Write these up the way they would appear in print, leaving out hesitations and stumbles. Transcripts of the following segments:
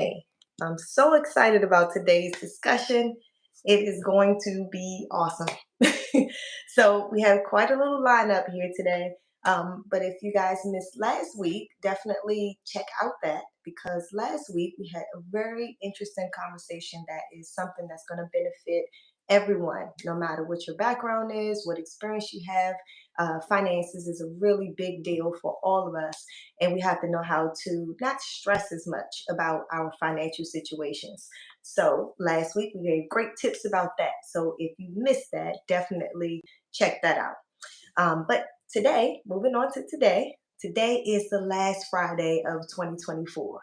Hey, I'm so excited about today's discussion. It is going to be awesome. So, we have quite a little lineup here today. But if you guys missed last week, definitely check out that because last week we had a very interesting conversation that is something that's going to benefit everyone, no matter what your background is, what experience you have. Finances is a really big deal for all of us, and we have to know how to not stress as much about our financial situations. So last week we gave great tips about that. So if you missed that, definitely check that out. But today, moving on to today, today is the last Friday of 2024.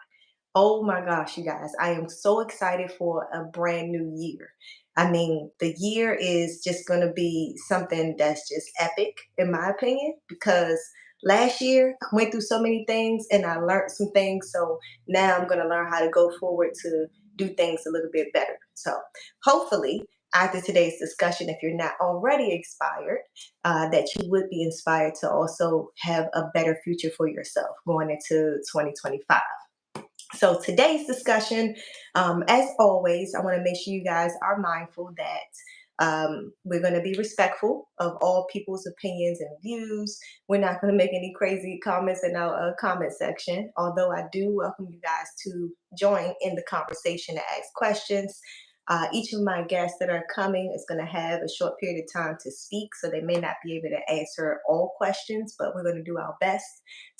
Oh my gosh, you guys, I am so excited for a brand new year. I mean, the year is just going to be something that's just epic, in my opinion, because last year I went through so many things and I learned some things. So now I'm going to learn how to go forward to do things a little bit better. So hopefully, after today's discussion, if you're not already inspired, that you would be inspired to also have a better future for yourself going into 2025. So today's discussion, as always, I want to make sure you guys are mindful that we're going to be respectful of all people's opinions and views. We're not going to make any crazy comments in our comment section, although I do welcome you guys to join in the conversation to ask questions. Each of my guests that are coming is going to have a short period of time to speak, so they may not be able to answer all questions, but we're going to do our best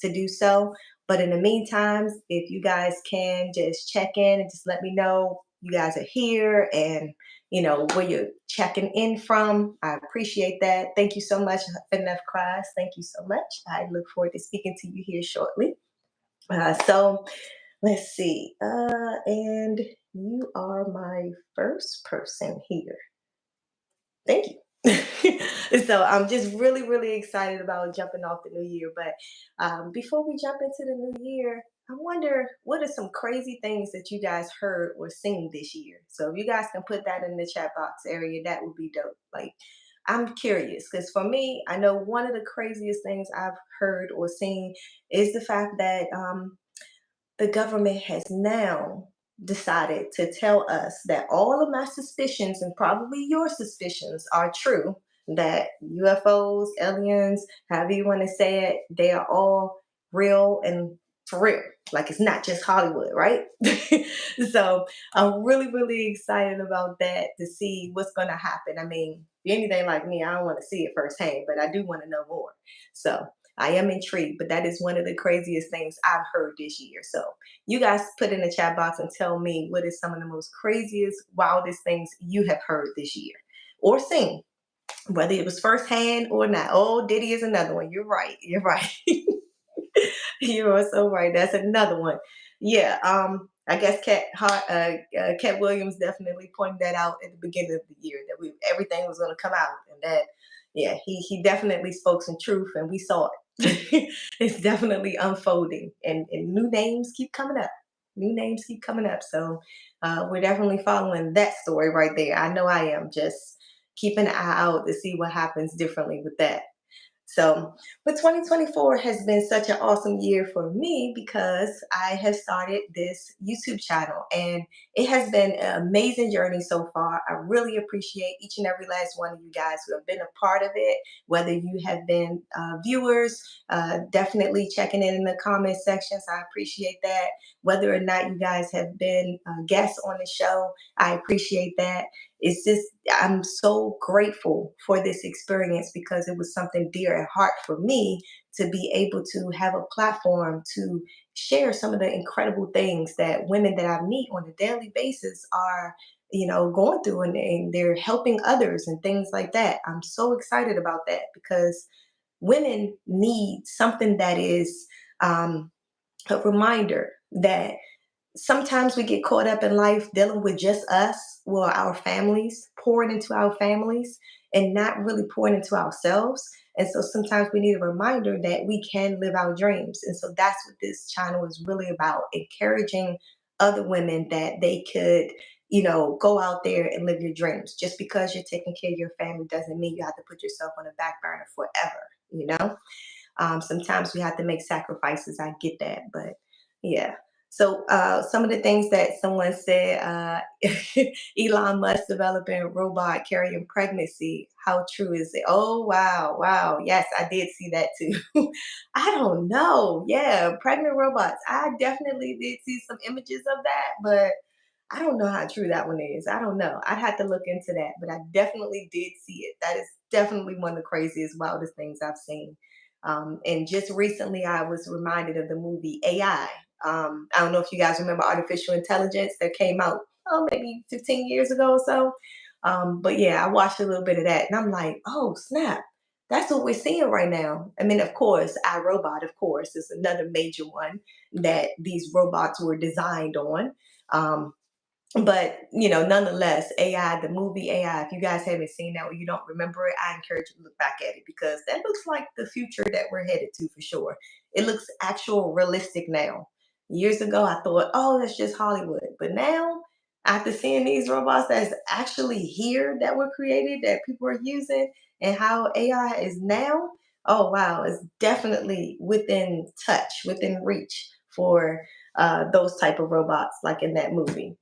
to do so. But in the meantime, if you guys can just check in and just let me know you guys are here and where you're checking in from. I appreciate that. Thank you so much, enough Cries. Thank you so much. I look forward to speaking to you here shortly. So let's see. And you are my first person here. Thank you. So I'm just really, really excited about jumping off the new year. But before we jump into the new year, I wonder what are some crazy things that you guys heard or seen this year. So if you guys can put that in the chat box area, that would be dope. Like, I'm curious because for me, I know one of the craziest things I've heard or seen is the fact that the government has now decided to tell us that all of my suspicions and probably your suspicions are true, that UFOs, aliens, however you want to say it, they are all real and for real. Like it's not just Hollywood, right? So I'm really, really excited about that to see what's going to happen. I mean, if you're anything like me, I don't want to see it firsthand, but I do want to know more. So I am intrigued, but that is one of the craziest things I've heard this year. So you guys put in the chat box and tell me what is some of the most craziest, wildest things you have heard this year or seen, whether it was firsthand or not. Oh, Diddy is another one. You're right. You're right. You are so right. That's another one. Yeah. I guess Cat Williams definitely pointed that out at the beginning of the year that everything was going to come out, and that yeah, he definitely spoke some truth, and we saw it. It's definitely unfolding, and new names keep coming up. New names keep coming up. So we're definitely following that story right there. I know I am. Just keeping an eye out to see what happens differently with that. So, but 2024 has been such an awesome year for me because I have started this YouTube channel and it has been an amazing journey so far. I really appreciate each and every last one of you guys who have been a part of it, whether you have been viewers, definitely checking in the comment sections. I appreciate that. Whether or not you guys have been guests on the show, I appreciate that. It's just I'm so grateful for this experience because it was something dear at heart for me to be able to have a platform to share some of the incredible things that women that I meet on a daily basis are going through, and they're helping others and things like that. I'm so excited about that because women need something that is um, a reminder that sometimes we get caught up in life dealing with just us or our families, pouring into our families and not really pouring into ourselves. And so sometimes we need a reminder that we can live our dreams. And so that's what this channel is really about, encouraging other women that they could, go out there and live your dreams. Just because you're taking care of your family doesn't mean you have to put yourself on the back burner forever. Sometimes we have to make sacrifices. I get that. But yeah. So some of the things that someone said, Elon Musk developing robot carrying pregnancy. How true is it? Oh wow, wow. Yes, I did see that too. I don't know. Yeah, pregnant robots. I definitely did see some images of that, but I don't know how true that one is. I don't know. I'd have to look into that, but I definitely did see it. That is definitely one of the craziest, wildest things I've seen. And just recently, I was reminded of the movie AI. I don't know if you guys remember artificial intelligence that came out, oh, maybe 15 years ago or so. But yeah, I watched a little bit of that and I'm like, oh, snap. That's what we're seeing right now. I mean, of course, iRobot, of course, is another major one that these robots were designed on. Um, but nonetheless, AI, the movie AI, if you guys haven't seen that or you don't remember it, I encourage you to look back at it because that looks like the future that we're headed to for sure. It looks actual realistic now. Years ago I thought, oh, that's just Hollywood, but now after seeing these robots that's actually here that were created that people are using and how AI is now, oh wow, it's definitely within touch, within reach for those type of robots like in that movie.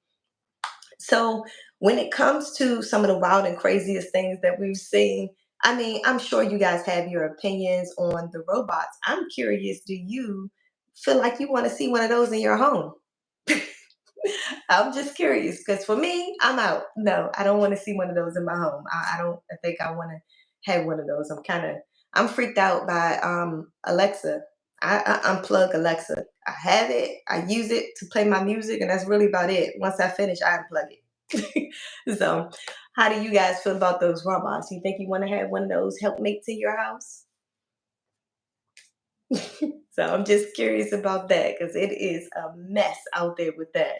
So when it comes to some of the wild and craziest things that we've seen, I mean, I'm sure you guys have your opinions on the robots. I'm curious, do you feel like you want to see one of those in your home? I'm just curious because for me, I'm out. No, I don't want to see one of those in my home. I don't I think I want to have one of those. I'm freaked out by Alexa. I unplug Alexa. I have it. I use it to play my music, and that's really about it. Once I finish, I unplug it. So, how do you guys feel about those robots? You think you want to have one of those helpmates in your house? So I'm just curious about that because it is a mess out there with that.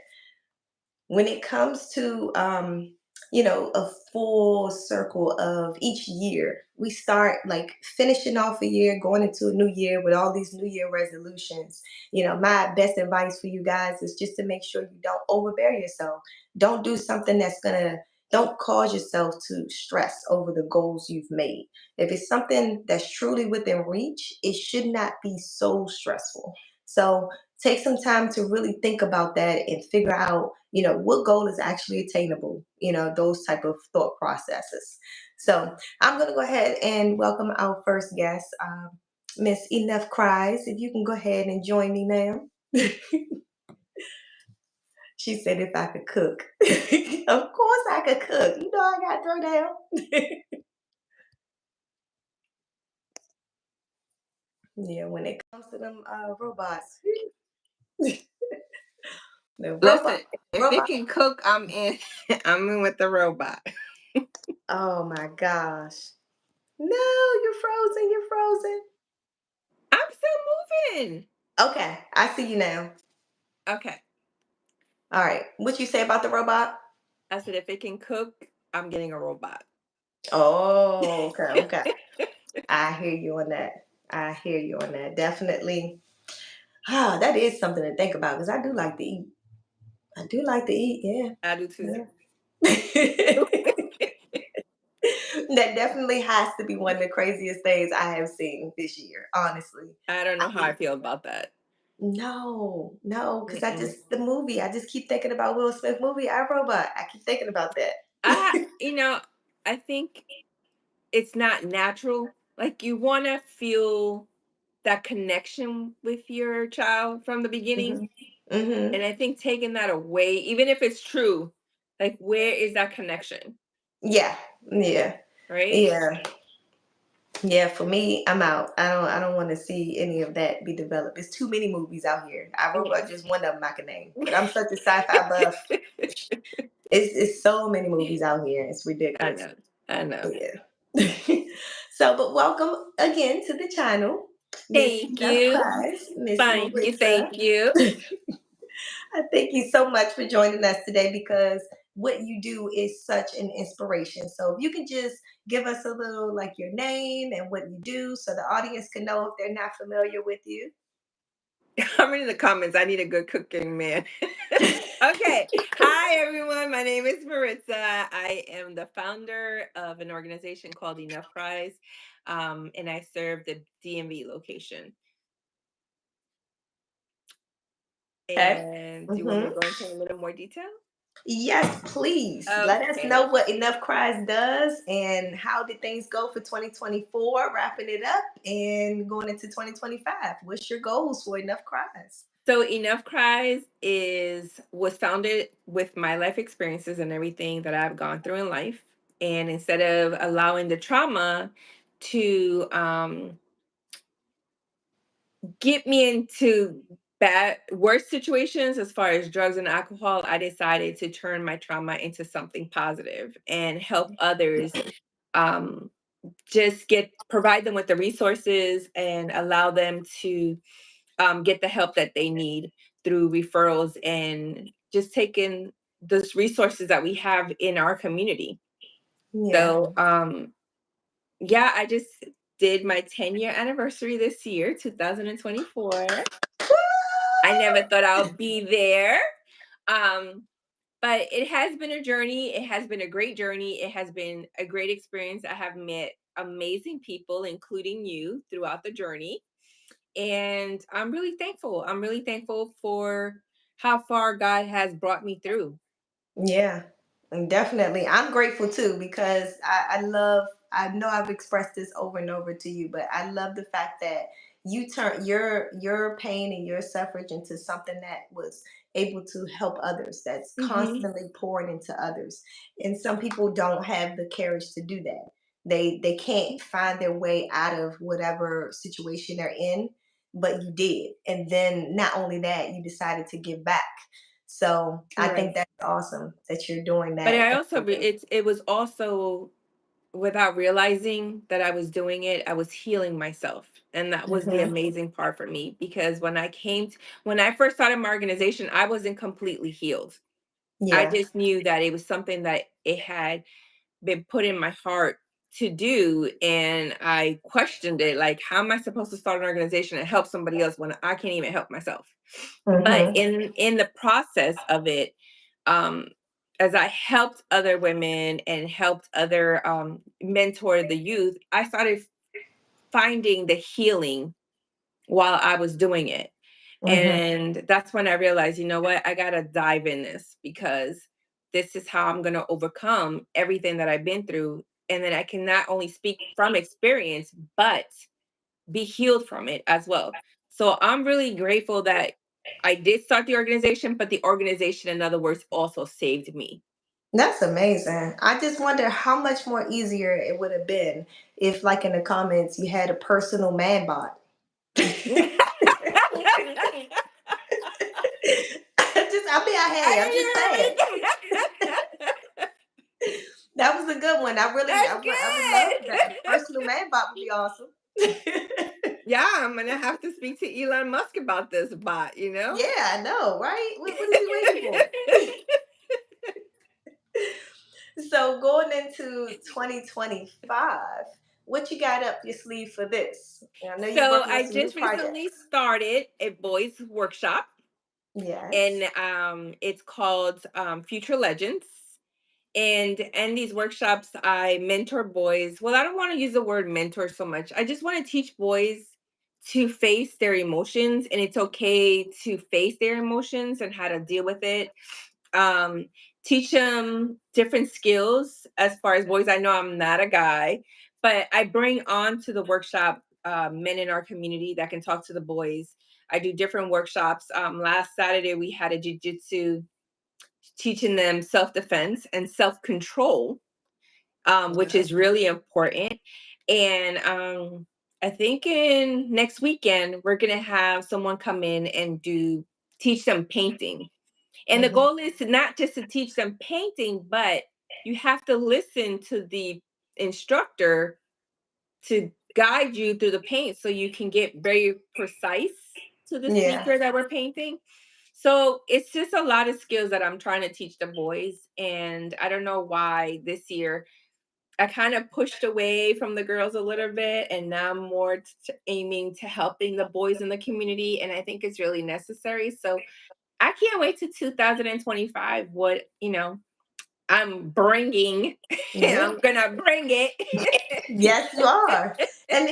When it comes to a full circle of each year, we start like finishing off a year, going into a new year with all these new year resolutions. My best advice for you guys is just to make sure you don't overbear yourself. Don't do something that's gonna don't cause yourself to stress over the goals you've made. If it's something that's truly within reach, it should not be so stressful. So take some time to really think about that and figure out what goal is actually attainable, those type of thought processes. So I'm going to go ahead and welcome our first guest, Miss Enough Cries. If you can go ahead and join me, ma'am. She said if I could cook. Of course I could cook. I got to throw down. Yeah, when it comes to them robots, the Listen, robot, if it robot. can cook, I'm in. I'm in with the robot. Oh my gosh. No, you're frozen. You're frozen. I'm still moving. Okay, I see you now. Okay. All right. What you say about the robot? I said if it can cook, I'm getting a robot. Oh, okay, okay. I hear you on that. I hear you on that. Definitely. Ah, that is something to think about because I do like to eat. I do like to eat. Yeah. I do too. Yeah. That definitely has to be one of the craziest things I have seen this year, honestly. I don't I know how I mean, feel about that. no, no, because Mm-mm. the movie, I just keep thinking about Will Smith movie, I Robot. I keep thinking about I, that. ha- you know, I think it's not natural. Like you want to feel that connection with your child from the beginning, Hmm. Hmm. and I think taking that away, even if it's true, like where is that connection, Yeah, yeah, right? yeah. Yeah, for me, I'm out. I don't want to see any of that be developed. There's too many movies out here. I Robot just one of them I can name. But I'm such a sci-fi buff. It's so many movies out here. It's I ridiculous. know. I know. Yeah. So, but welcome again to the channel, Miss Thank Enough you. Cries, Miss Thank you. Maritza. Thank you. I thank you so much for joining us today because what you do is such an inspiration. So if you can just give us a little like your name and what you do so the audience can know if they're not familiar with you. I'm reading the comments. I need a good cooking man. Okay. Hi, everyone. My name is Maritza. I am the founder of an organization called Enough Cries, and I serve the DMV location. Okay. And do you want me to Hmm. go into a little more detail? Yes, please. Let us know Okay. what Enough Cries does and how did things go for 2024, wrapping it up and going into 2025. What's your goals for Enough Cries? So Enough Cries is was founded with my life experiences and everything that I've gone through in life. And instead of allowing the trauma to get me into bad worse situations as far as drugs and alcohol, I decided to turn my trauma into something positive and help others, um, just get provide them with the resources and allow them to get the help that they need through referrals and just taking those resources that we have in our community. Yeah. So yeah, I just did my 10-year anniversary this year, 2024. I never thought I would be there. Um, but it has been a journey. It has been a great journey. It has been a great experience. I have met amazing people, including you, throughout the journey. And I'm really thankful. I'm really thankful for how far God has brought me through. Yeah, and definitely. I'm grateful too because I love, I know I've expressed this over and over to you, but I love the fact that you turn your pain and your suffrage into something that was able to help others, that's Hmm. constantly pouring into others. And some people don't have the courage to do that. They can't find their way out of whatever situation they're in, but you did. And then not only that, you decided to give back. So I think Right. that's awesome that you're doing But that. I also it was also without realizing that I was doing it, I was healing myself. And that was the Hmm. amazing part for me because when I first started my organization, I wasn't completely healed. I Yeah. just knew that it was something that it had been put in my heart to do, and I questioned it, like, how am I supposed to start an organization and help somebody else when I can't even help myself? But Hmm. in the process of it, um as I helped other women and helped other mentor the youth, I started finding the healing while I was doing it. Hmm. And that's when I realized, you know what, I got to dive in this because this is how I'm going to overcome everything that I've been through. And then I can not only speak from experience, but be healed from it as well. So I'm really grateful that I did start the organization, but the organization, in other words, also saved me. That's amazing. I just wonder how much more easier it would have been if, like in the comments, you had a personal man bot. Hey, I'm just saying. I didn't hear everything. That was a good one. That's I would love that. good. Personal man bot would be awesome. Yeah, I'm gonna have to speak to Elon Musk about this bot, you know? Yeah, I know, right? What is he waiting for? So going into 2025, what you got up your sleeve for this? I know you're So working on I some new just recently projects. started a boys workshop, and Yes. it's called Future Legends. And these workshops, I mentor boys. Well, I don't want to use the word mentor so much. I just want to teach boys to face their emotions, and it's okay to face their emotions and how to deal with it. um Teach them different skills. As far as boys, I know I'm not a guy, but I bring on to the workshop men in our community that can talk to the boys. I do different workshops. Last Saturday we had a jiu-jitsu teaching them self-defense and self-control, which Yeah. is really important. And I think in next weekend we're gonna have someone come in and do teach them painting. And the Hmm. goal is to not just to teach them painting, but you have to listen to the instructor to guide you through the paint so you can get very precise to the Yeah. speaker that we're painting. So it's just a lot of skills that I'm trying to teach the boys. And I don't know why this year I kind of pushed away from the girls a little bit, and now I'm more aiming to helping the boys in the community. And I think it's really necessary. So I can't wait to 2025. What, I'm bringing, and Yeah. I'm gonna bring it. Yes, you are. And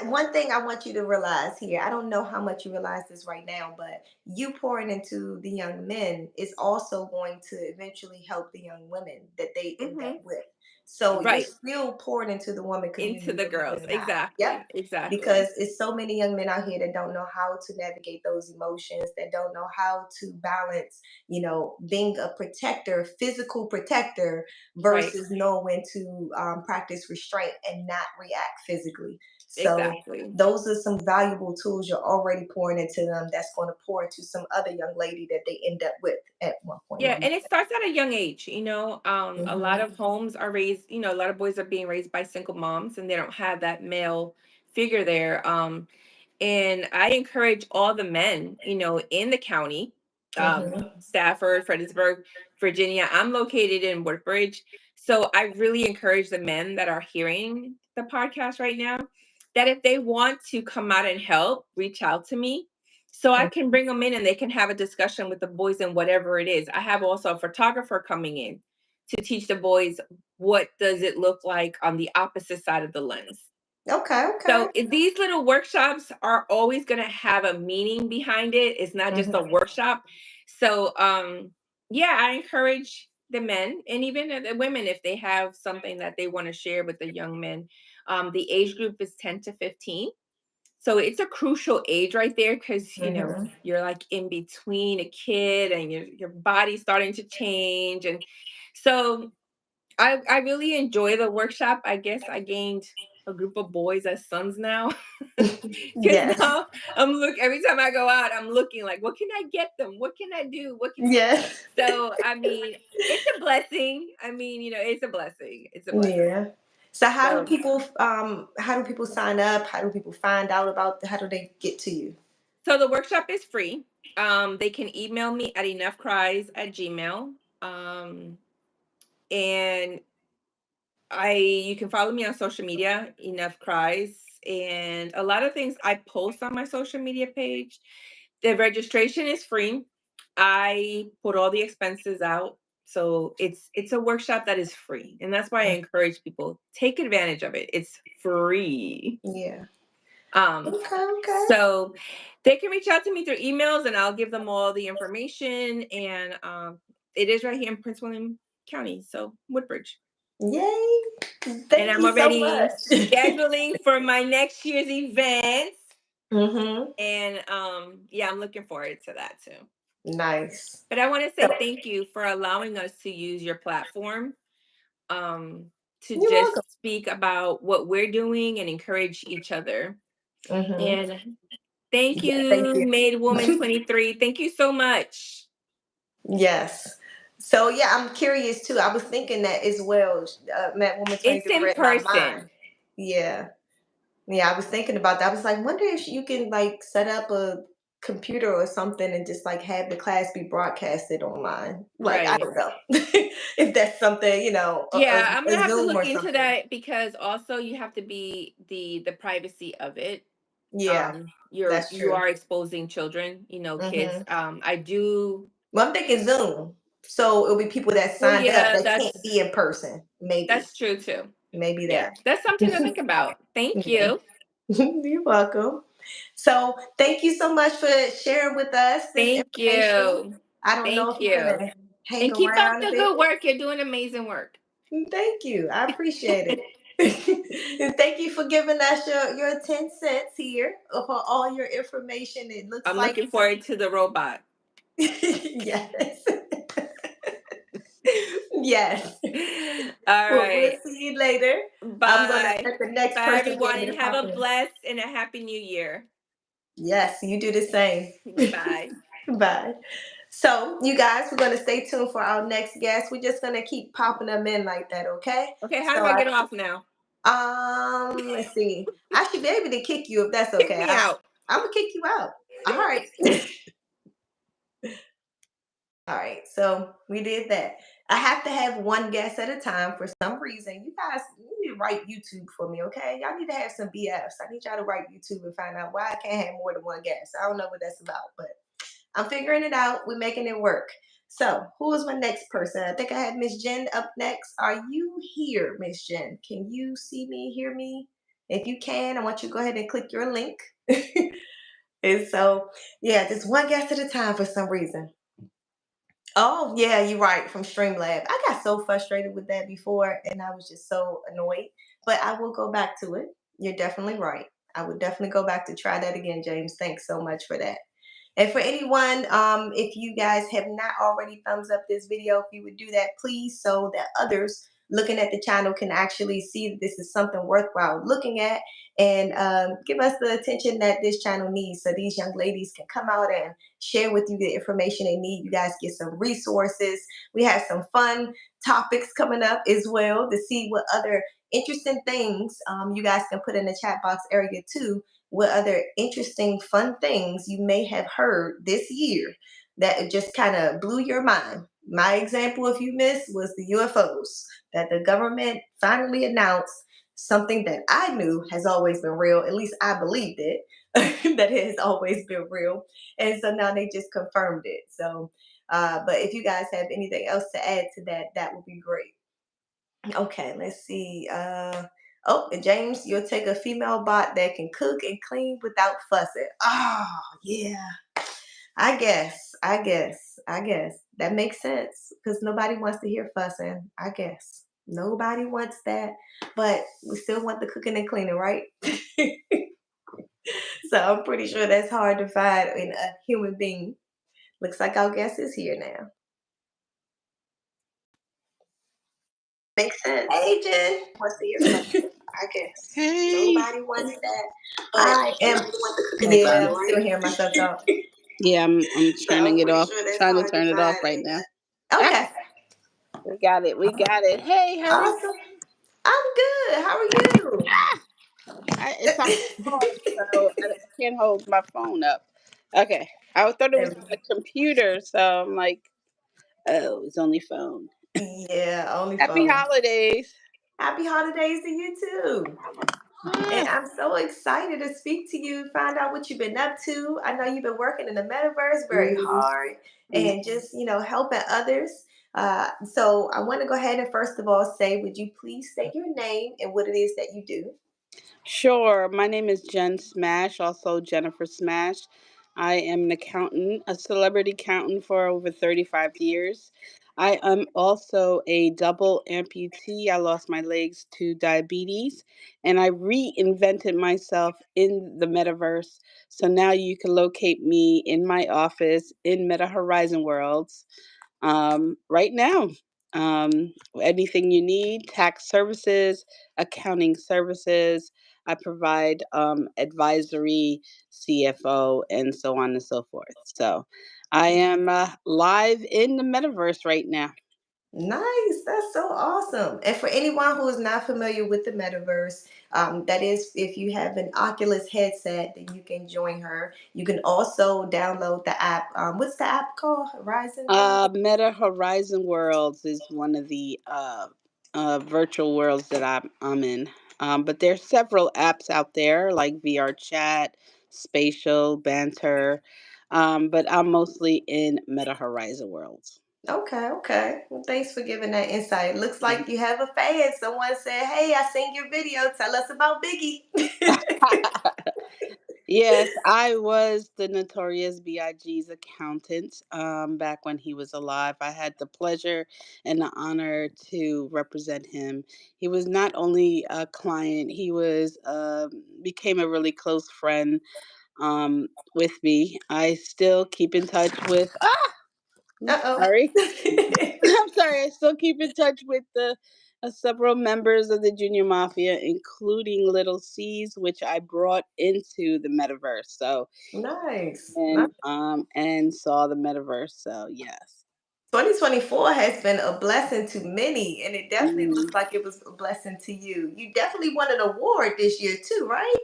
One thing I want you to realize here, I don't know how much you realize this right now, but you pouring into the young men is also going to eventually help the young women that they end up Hmm. with. So you're Right. still pouring into the woman Into community, the believe girls. it or not. Yep. Exactly. Exactly. Because it's so many young men out here that don't know how to navigate those emotions, that don't know how to balance, being a protector, physical protector, Right. versus know when to practice restraint and not react physically. So Exactly. those are some valuable tools you're already pouring into them that's going to pour into some other young lady that they end up with at one point Yeah, in and it starts at a young age. A lot life. of homes are raised, a lot of boys are being raised by single moms and they don't have that male figure there. And I encourage all the men, in the county, Hmm. Stafford, Fredericksburg, Virginia. I'm located in Woodbridge. So I really encourage the men that are hearing the podcast right now that if they want to come out and help, reach out to me so I Hmm. can bring them in and they can have a discussion with the boys and whatever it is. I have also a photographer coming in to teach the boys what does it look like on the opposite side of the lens. Okay, okay. So these little workshops are always going to have a meaning behind it. It's not just a Hmm. workshop. So yeah, I encourage the men and even the women if they have something that they want to share with the young men. The age group is 10 to 15. So it's a crucial age right there because Hmm. you're like in between a kid and your body's starting to change. And so I really enjoy the workshop. I guess I gained a group of boys as sons now. Because Yes. now every time I go out, I'm looking like, what can I get them? What can I do? Yes. So I mean, it's a blessing. I mean, it's a blessing. It's a blessing. Yeah. So So how do people sign up? How do people find out about how do they get to you? so the workshop is free. They can email me at enoughcries@gmail. And you can follow me on social media, Enough Cries, and a lot of things I post on my social media page. The registration is free. I put all the expenses out. So it's a workshop that is free. And that's why I encourage people take advantage of it. It's free. Yeah. Um Okay, okay. so they can reach out to me through emails and I'll give them all the information and it is right here in Prince William County, so Woodbridge. Yay. And Thank I'm you so already much. scheduling for my next year's events. Hmm. And yeah, I'm looking forward to that too. Nice. But I want to So, say thank you for allowing us to use your platform um to you're just welcome. speak about what we're doing and encourage each other. Hmm. And thank Yeah, thank you, Made Woman you. 23. Thank you so much. Yes. So yeah, I'm curious too. I was thinking that as well. Matt Woman It's 23 in read my person. mind. Yeah. Yeah, I was thinking about that. I was like, wonder if you can like set up a computer or something and just like have the class be broadcasted online. Like, I Right. don't know if that's something, Yeah, I'm a gonna have to Zoom look or into something. that because also you have to be the privacy of it. Yeah, that's You true. are exposing children, kids. Hmm. I do. Well, I'm thinking Zoom. So it'll be people that Well, signed up yeah, that can't be in person. Maybe. that's true too. Maybe Yeah, that. that's something to think about. Thank Yeah. you. You're welcome. So thank you so much for sharing with us this Thank information. you. I don't know Thank if you're you. gonna hang And keep up around a the bit. good work. You're doing amazing work. Thank you. I appreciate it. And thank you for giving us your 10 cents here for all your information. It looks I'm like looking forward to the robot. yes. Yes. All Well, we'll right. see you later. I'm gonna Bye. let the next Bye, person be everyone, able and to have pop a in. blessed and a happy new year. Yes, you do the same. Bye. Bye. So, you guys, we're gonna stay tuned for our next guest. We're just gonna keep popping them in like that, okay? Okay, how do So, I get off now? let's see. I should be able to kick you if that's Kick okay. me out. I'm gonna kick you out. All right. All right. So we did that. I have to have one guest at a time for some reason. You guys you need to write YouTube for me, okay? Y'all need to have some BS. I need y'all to write YouTube and find out why I can't have more than one guest. I don't know what that's about, but I'm figuring it out. We're making it work. So, who is my next person? I think I have Miss Jen up next. Are you here, Miss Jen? Can you see me, hear me? If you can, I want you to go ahead and click your link. And so, yeah, just one guest at a time for some reason. Oh, yeah, you're right, from Streamlab. I got so frustrated with that before, and I was just so annoyed. But I will go back to it. You're definitely right. I would definitely go back to try that again, James. Thanks so much for that. And for anyone, if you guys have not already thumbs up this video, if you would do that, please, so that others looking at the channel can actually see that this is something worthwhile looking at, and give us the attention that this channel needs so these young ladies can come out and share with you the information they need. You guys get some resources. We have some fun topics coming up as well to see what other interesting things you guys can put in the chat box area too, what other interesting, fun things you may have heard this year that just kind of blew your mind. My example, if you missed, was the UFOs that the government finally announced, something that I knew has always been real. At least I believed it, that it has always been real. And so now they just confirmed it. So, but if you guys have anything else to add to that, that would be great. Okay, let's see. Oh, and James, you'll take a female bot that can cook and clean without fussing. Oh, yeah. I guess. That makes sense because nobody wants to hear fussing. I guess. Nobody wants that, but we still want the cooking and cleaning, right? So I'm pretty sure that's hard to find in a human being. Looks like our guest is here now. Makes sense. Hey, Jen. Wants to hear fussing. I guess. Hey. Nobody wants that. I am. Want the cooking and Hold cleaning, on. I'm still hearing myself talk. Yeah, I'm So I'm turning it pretty off. sure that's Trying to hard to turn it off find right in now. a. Ah, Okay. we got it. We got it. Hey, how are you? Awesome. I'm good. How are you? It's on my phone, so I can't hold my phone up. Okay. I thought it There was we on go. the computer, so I'm like, oh, it's only phone. Yeah, only Happy phone. holidays. Happy holidays to you too. And Ah, I'm so excited to speak to you, find out what you've been up to. I know you've been working in the metaverse very mm, hard mm. and just, helping others. So I want to go ahead and first of all say, would you please state your name and what it is that you do? Sure. My name is Jen Smash, also Jennifer Smash. I am an accountant, a celebrity accountant for over 35 years. I am also a double amputee. I lost my legs to diabetes and I reinvented myself in the metaverse. So now you can locate me in my office in Meta Horizon Worlds right now. Anything you need, tax services, accounting services. I provide advisory, CFO, and so on and so forth. So I am live in the metaverse right now. Nice. That's so awesome. And for anyone who is not familiar with the metaverse, that is, if you have an Oculus headset, then you can join her. You can also download the app. What's the app called? Horizon what? Meta Horizon Worlds is one of the virtual worlds that I'm in. But there's several apps out there like VR Chat, Spatial, Banter. But I'm mostly in Meta Horizon Worlds. Okay, okay. Well, thanks for giving that insight. Looks Mhm. like you have a fan. Someone said, "Hey, I seen your video. Tell us about Biggie." Yes, I was the notorious B.I.G.'s accountant back when he was alive. I had the pleasure and the honor to represent him. He was not only a client, he was became a really close friend with me. I still keep in touch with. Uh Sorry. oh. I'm sorry. I still keep in touch with the several members of the Junior Mafia, including Little C's, which I brought into the metaverse. So Nice. Nice. and saw the metaverse. So yes. 2024 has been a blessing to many, and it definitely Mm. looks like it was a blessing to you. You definitely won an award this year too, right?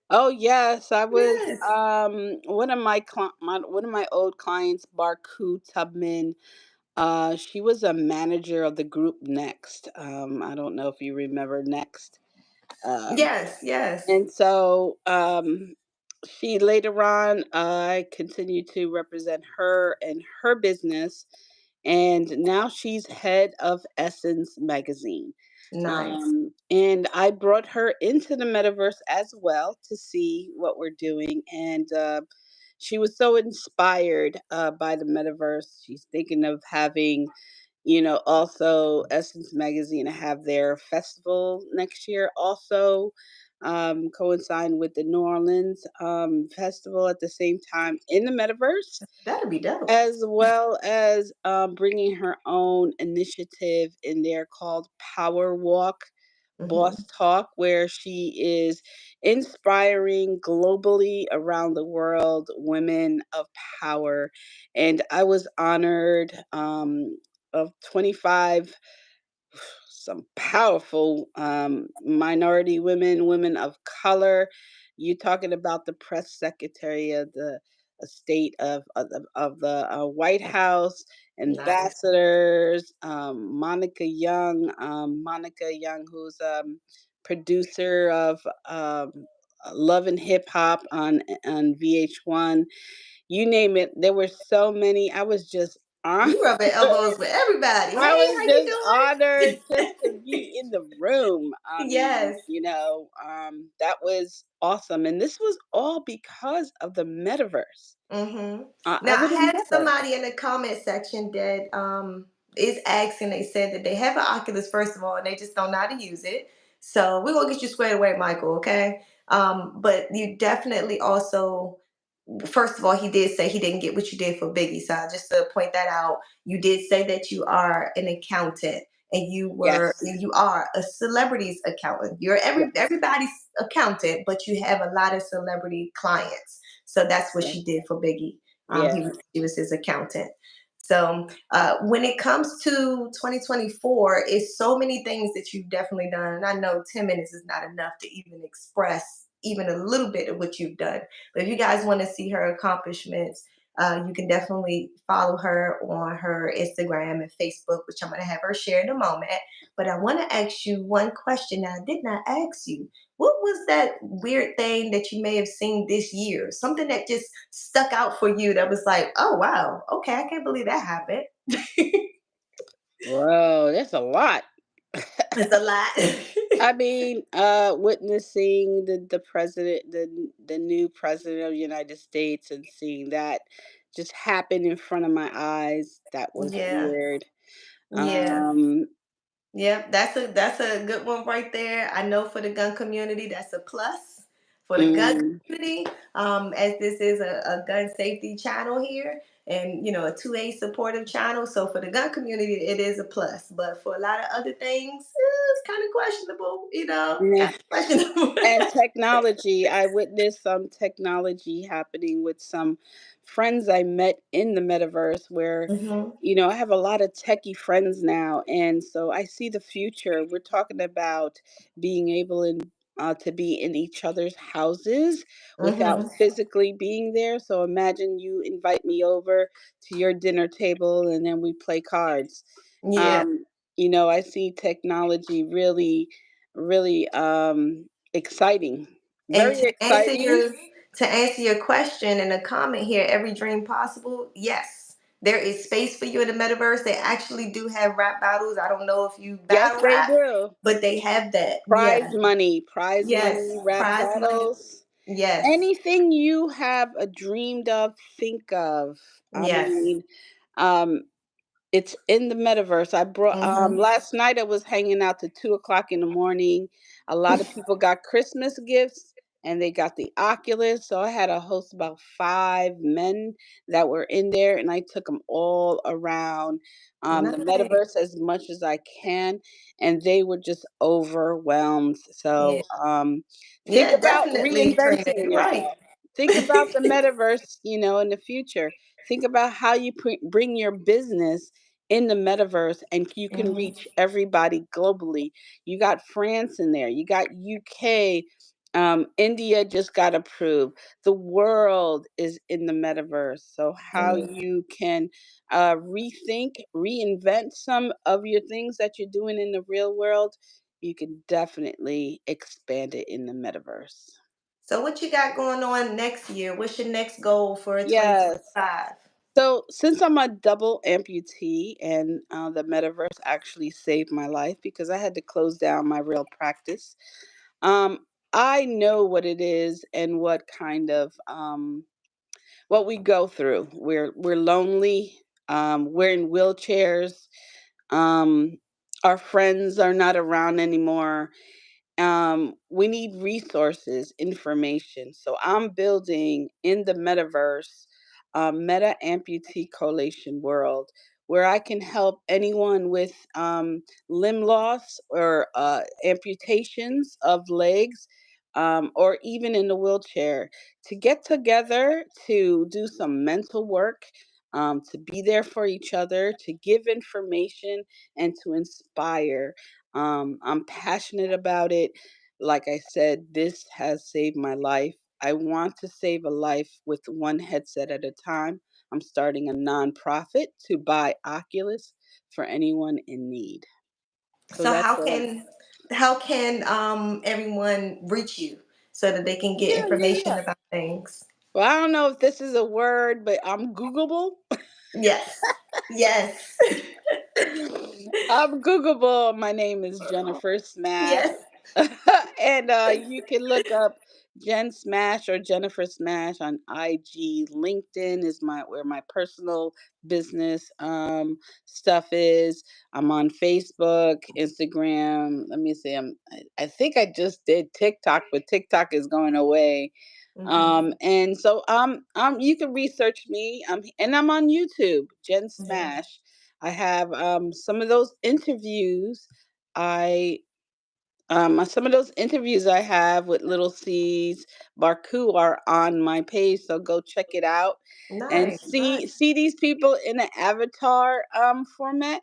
Oh yes, I was Yes. one of my old clients, Barku Tubman. She was a manager of the group Next. I don't know if you remember Next. Um, Yes, yes. And so she later on, I continued to represent her and her business and now she's head of Essence magazine. Nice. And I brought her into the metaverse as well to see what we're doing. And she was so inspired by the metaverse. She's thinking of having, also Essence Magazine have their festival next year. Also, coinciding with the New Orleans festival at the same time in the metaverse, That'll be dope. as well as bringing her own initiative in there called Power Walk Boss Hmm. Talk, where she is inspiring globally around the world women of power. And I was honored of 25 some powerful minority women, women of color. You talking about the press secretary of the state of the White House, Nice. ambassadors, Monica Young, who's producer of Love and Hip Hop on VH1. You name it. There were so many. I was just You rubbing elbows with everybody. Hey, I was how just you honored just doing? to be in the room. I mean, Yes. that was awesome. And this was all because of the metaverse. Hmm. I Now, would I have had never. somebody in the comment section that is asking. They said that they have an Oculus first of all, and they just don't know how to use it. So we're gonna get you squared away, Michael. Okay. But you definitely also, first of all, he did say he didn't get what you did for Biggie. So just to point that out, you did say that you are an accountant and Yes. you are a celebrity's accountant. You're Yes. everybody's accountant, but you have a lot of celebrity clients. So that's what Yes. she did for Biggie. Yeah. He was his accountant. So when it comes to 2024, it's so many things that you've definitely done. And I know 10 minutes is not enough to even express even a little bit of what you've done. But if you guys want to see her accomplishments, you can definitely follow her on her Instagram and Facebook, which I'm going to have her share in a moment. But I want to ask you one question that I did not ask you. What was that weird thing that you may have seen this year? Something that just stuck out for you that was like, oh, wow, okay, I can't believe that happened. Bro, that's a lot. It's a lot. I mean, witnessing the president, the new president of the United States, and seeing that just happen in front of my eyes, that was Yeah, weird. yeah. Um, Yep, that's a good one right there. I know for the gun community, that's a plus. For the gun mm, community, as this is a gun safety channel here, and a 2A supportive channel, so for the gun community, it is a plus. But for a lot of other things, it's kind of questionable. yeah. Kind of questionable. And technology, I witnessed some technology happening with some friends I met in the metaverse where, Hmm. I have a lot of techie friends now. And so I see the future. We're talking about being able to be in each other's houses without Hmm. physically being there. So imagine you invite me over to your dinner table and then we play cards. Yeah. Um, I see technology really, really exciting. And Very exciting. to answer your question in a comment here, every dream possible, yes. There is space for you in the metaverse. They actually do have rap battles. I don't know if you Yes, battle they rap, do. but they have that. Yeah. Prize Yes. money, rap Prize money. battles. Yes. Anything you have a dreamed of, think of. I Yes. mean, um, it's in the metaverse. I brought Hmm. last night I was hanging out to 2 o'clock in the morning. A lot of people got Christmas gifts and they got the Oculus. So I had a host about 5 men that were in there and I took them all around the Nice. metaverse as much as I can, and they were just overwhelmed. Yeah. So think Yeah, about definitely, Trina. reinventing You're right. yourself. Think about the metaverse, in the future. Think about how you bring your business in the metaverse and you can Hmm. reach everybody globally. You got France in there, you got UK, India just got approved. The world is in the metaverse. So, how Yeah. you can rethink, reinvent some of your things that you're doing in the real world, you can definitely expand it in the metaverse. So what you got going on next year? What's your next goal for Yes. 2025? So, since I'm a double amputee and the metaverse actually saved my life because I had to close down my real practice, um, I know what it is and what kind of what we go through. We're lonely. We're in wheelchairs. Um, our friends are not around anymore. We need resources, information. So I'm building in the metaverse, meta amputee coalition world where I can help anyone with limb loss or amputations of legs, or even in the wheelchair, to get together to do some mental work, to be there for each other, to give information, and to inspire. I'm passionate about it. Like I said, this has saved my life. I want to save a life with one headset at a time. I'm starting a nonprofit to buy Oculus for anyone in need. So So that's how what I'm. can everyone reach you so that they can get Yeah, yeah, information yeah. about things? Well, I don't know if this is a word, but I'm Googleable. Yes. Yes. I'm Googleable. My name is Jennifer Smash. Yes. And you can look up Jen Smash or Jennifer Smash on IG. LinkedIn is my where my personal business stuff is. I'm on Facebook, Instagram. Let me see. I think I just did TikTok, but TikTok is going away. Hmm. And so you can research me. And I'm on YouTube, Jen Yeah. Smash. I have some of those interviews. I some of those interviews I have with Little C's Barku are on my page, so go check it out and Nice. Nice. see these people in an avatar format.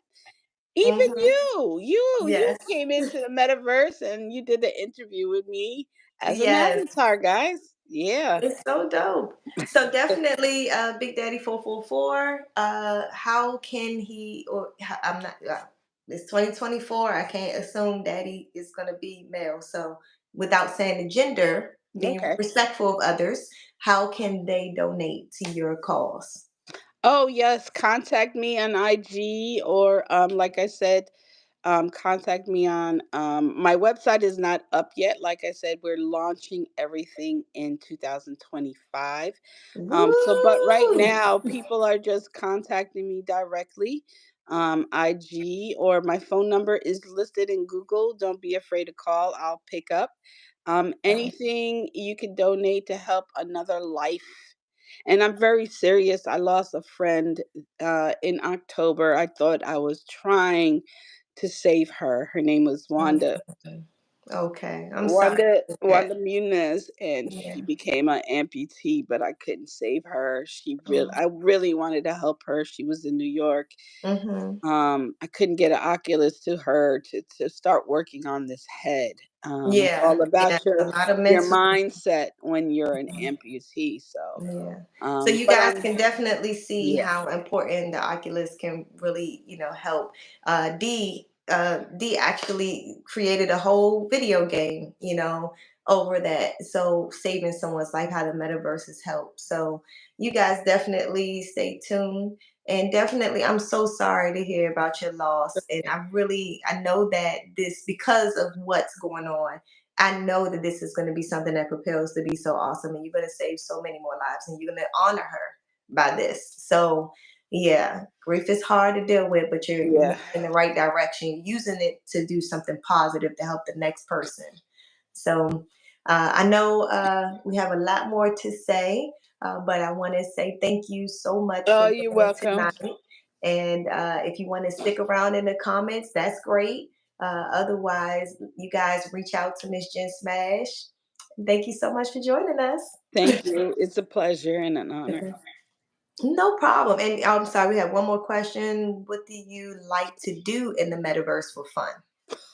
Even Hmm. you Yes. came into the metaverse and you did the interview with me as an Yes. avatar, guys. Yeah. It's so dope. So definitely, Big Daddy 444. How can he? Or I'm not. It's 2024. I can't assume Daddy is gonna be male. So without saying the gender, being Okay. respectful of others, how can they donate to your cause? Oh yes, contact me on IG or like I said, contact me on my website is not up yet. Like I said, we're launching everything in 2025. So but right Woo! now people are just contacting me directly. IG or my phone number is listed in Google. Don't be afraid to call. I'll pick up. Anything you can donate to help another life. And I'm very serious. I lost a friend in October. I thought I was trying to save her. Her name was Wanda. Mhm. Okay, I'm sorry Wanda to hear Wanda Muniz, and that. she became an amputee, but I couldn't save her. Yeah. I really wanted to help her. She was in New York. Mm-hmm. I couldn't get an Oculus to her to start working on this head. It's Yeah, all yeah. about A lot of your mental. mindset when you're an amputee. So, Yeah. So you but guys I'm can definitely see yeah. how important the Oculus can really, help. D actually created a whole video game, over that. So saving someone's life, how the metaverse has helped. So you guys definitely stay tuned. And definitely, I'm so sorry to hear about your loss. And I know that this, because of what's going on, I know that this is going to be something that propels to be so awesome, and you're going to save so many more lives, and you're going to honor her by this. So, yeah, grief is hard to deal with, but you're Yeah. moving in the right direction. You're using it to do something positive to help the next person. So, I know we have a lot more to say, but I want to say thank you so much for Oh, you're joining welcome. tonight. And if you want to stick around in the comments, that's great. Otherwise, you guys reach out to Miss Jen Smash. Thank you so much for joining us. Thank you. It's a pleasure and an honor. No problem. And I'm sorry, we have one more question. What do you like to do in the metaverse for fun?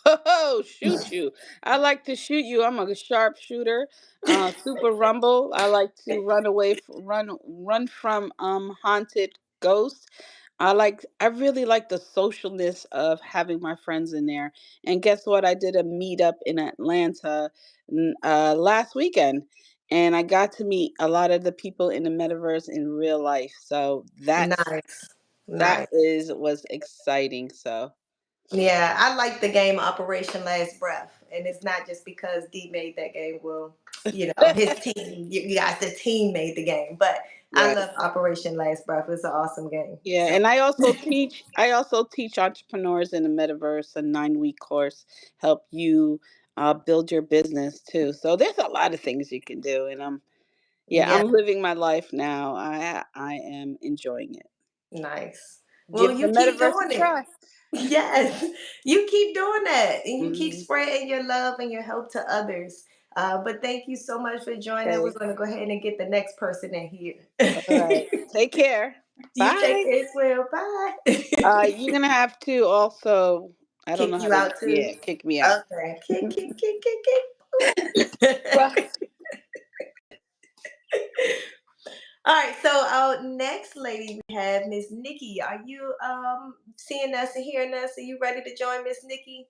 Oh, shoot you. I like to shoot you. I'm a sharpshooter. Super rumble. I like to run from haunted ghosts. I really like the socialness of having my friends in there. And guess what? I did a meetup in Atlanta last weekend. and I got to meet a lot of the people in the metaverse in real life. So Nice. that Nice. is was exciting. So Yeah, I like the game Operation Last Breath. And it's not just because D made that game. Well, his team, you guys, the team made the game. But I yes. love Operation Last Breath. It's an awesome game. Yeah, So and I also teach entrepreneurs in the metaverse a 9-week course, help you build your business too. So there's a lot of things you can do, and yeah, I'm living my life now. I am enjoying it. nice. Well, Give the you keep metaverse a doing it. try. Yes, you keep doing that, and you keep Hmm. spreading your love and your help to others. But thank you so much for joining. We're Okay. going to go ahead and get the next person in All right. here. Take care. You take Bye. care as well. Bye. You're gonna have to also. I don't know Kick how you to. out too. Yeah, kick me out. Okay. Kick. Boop. Bye. All right. So our next lady we have Miss Nikki. Are you seeing us and hearing us? Are you ready to join Miss Nikki?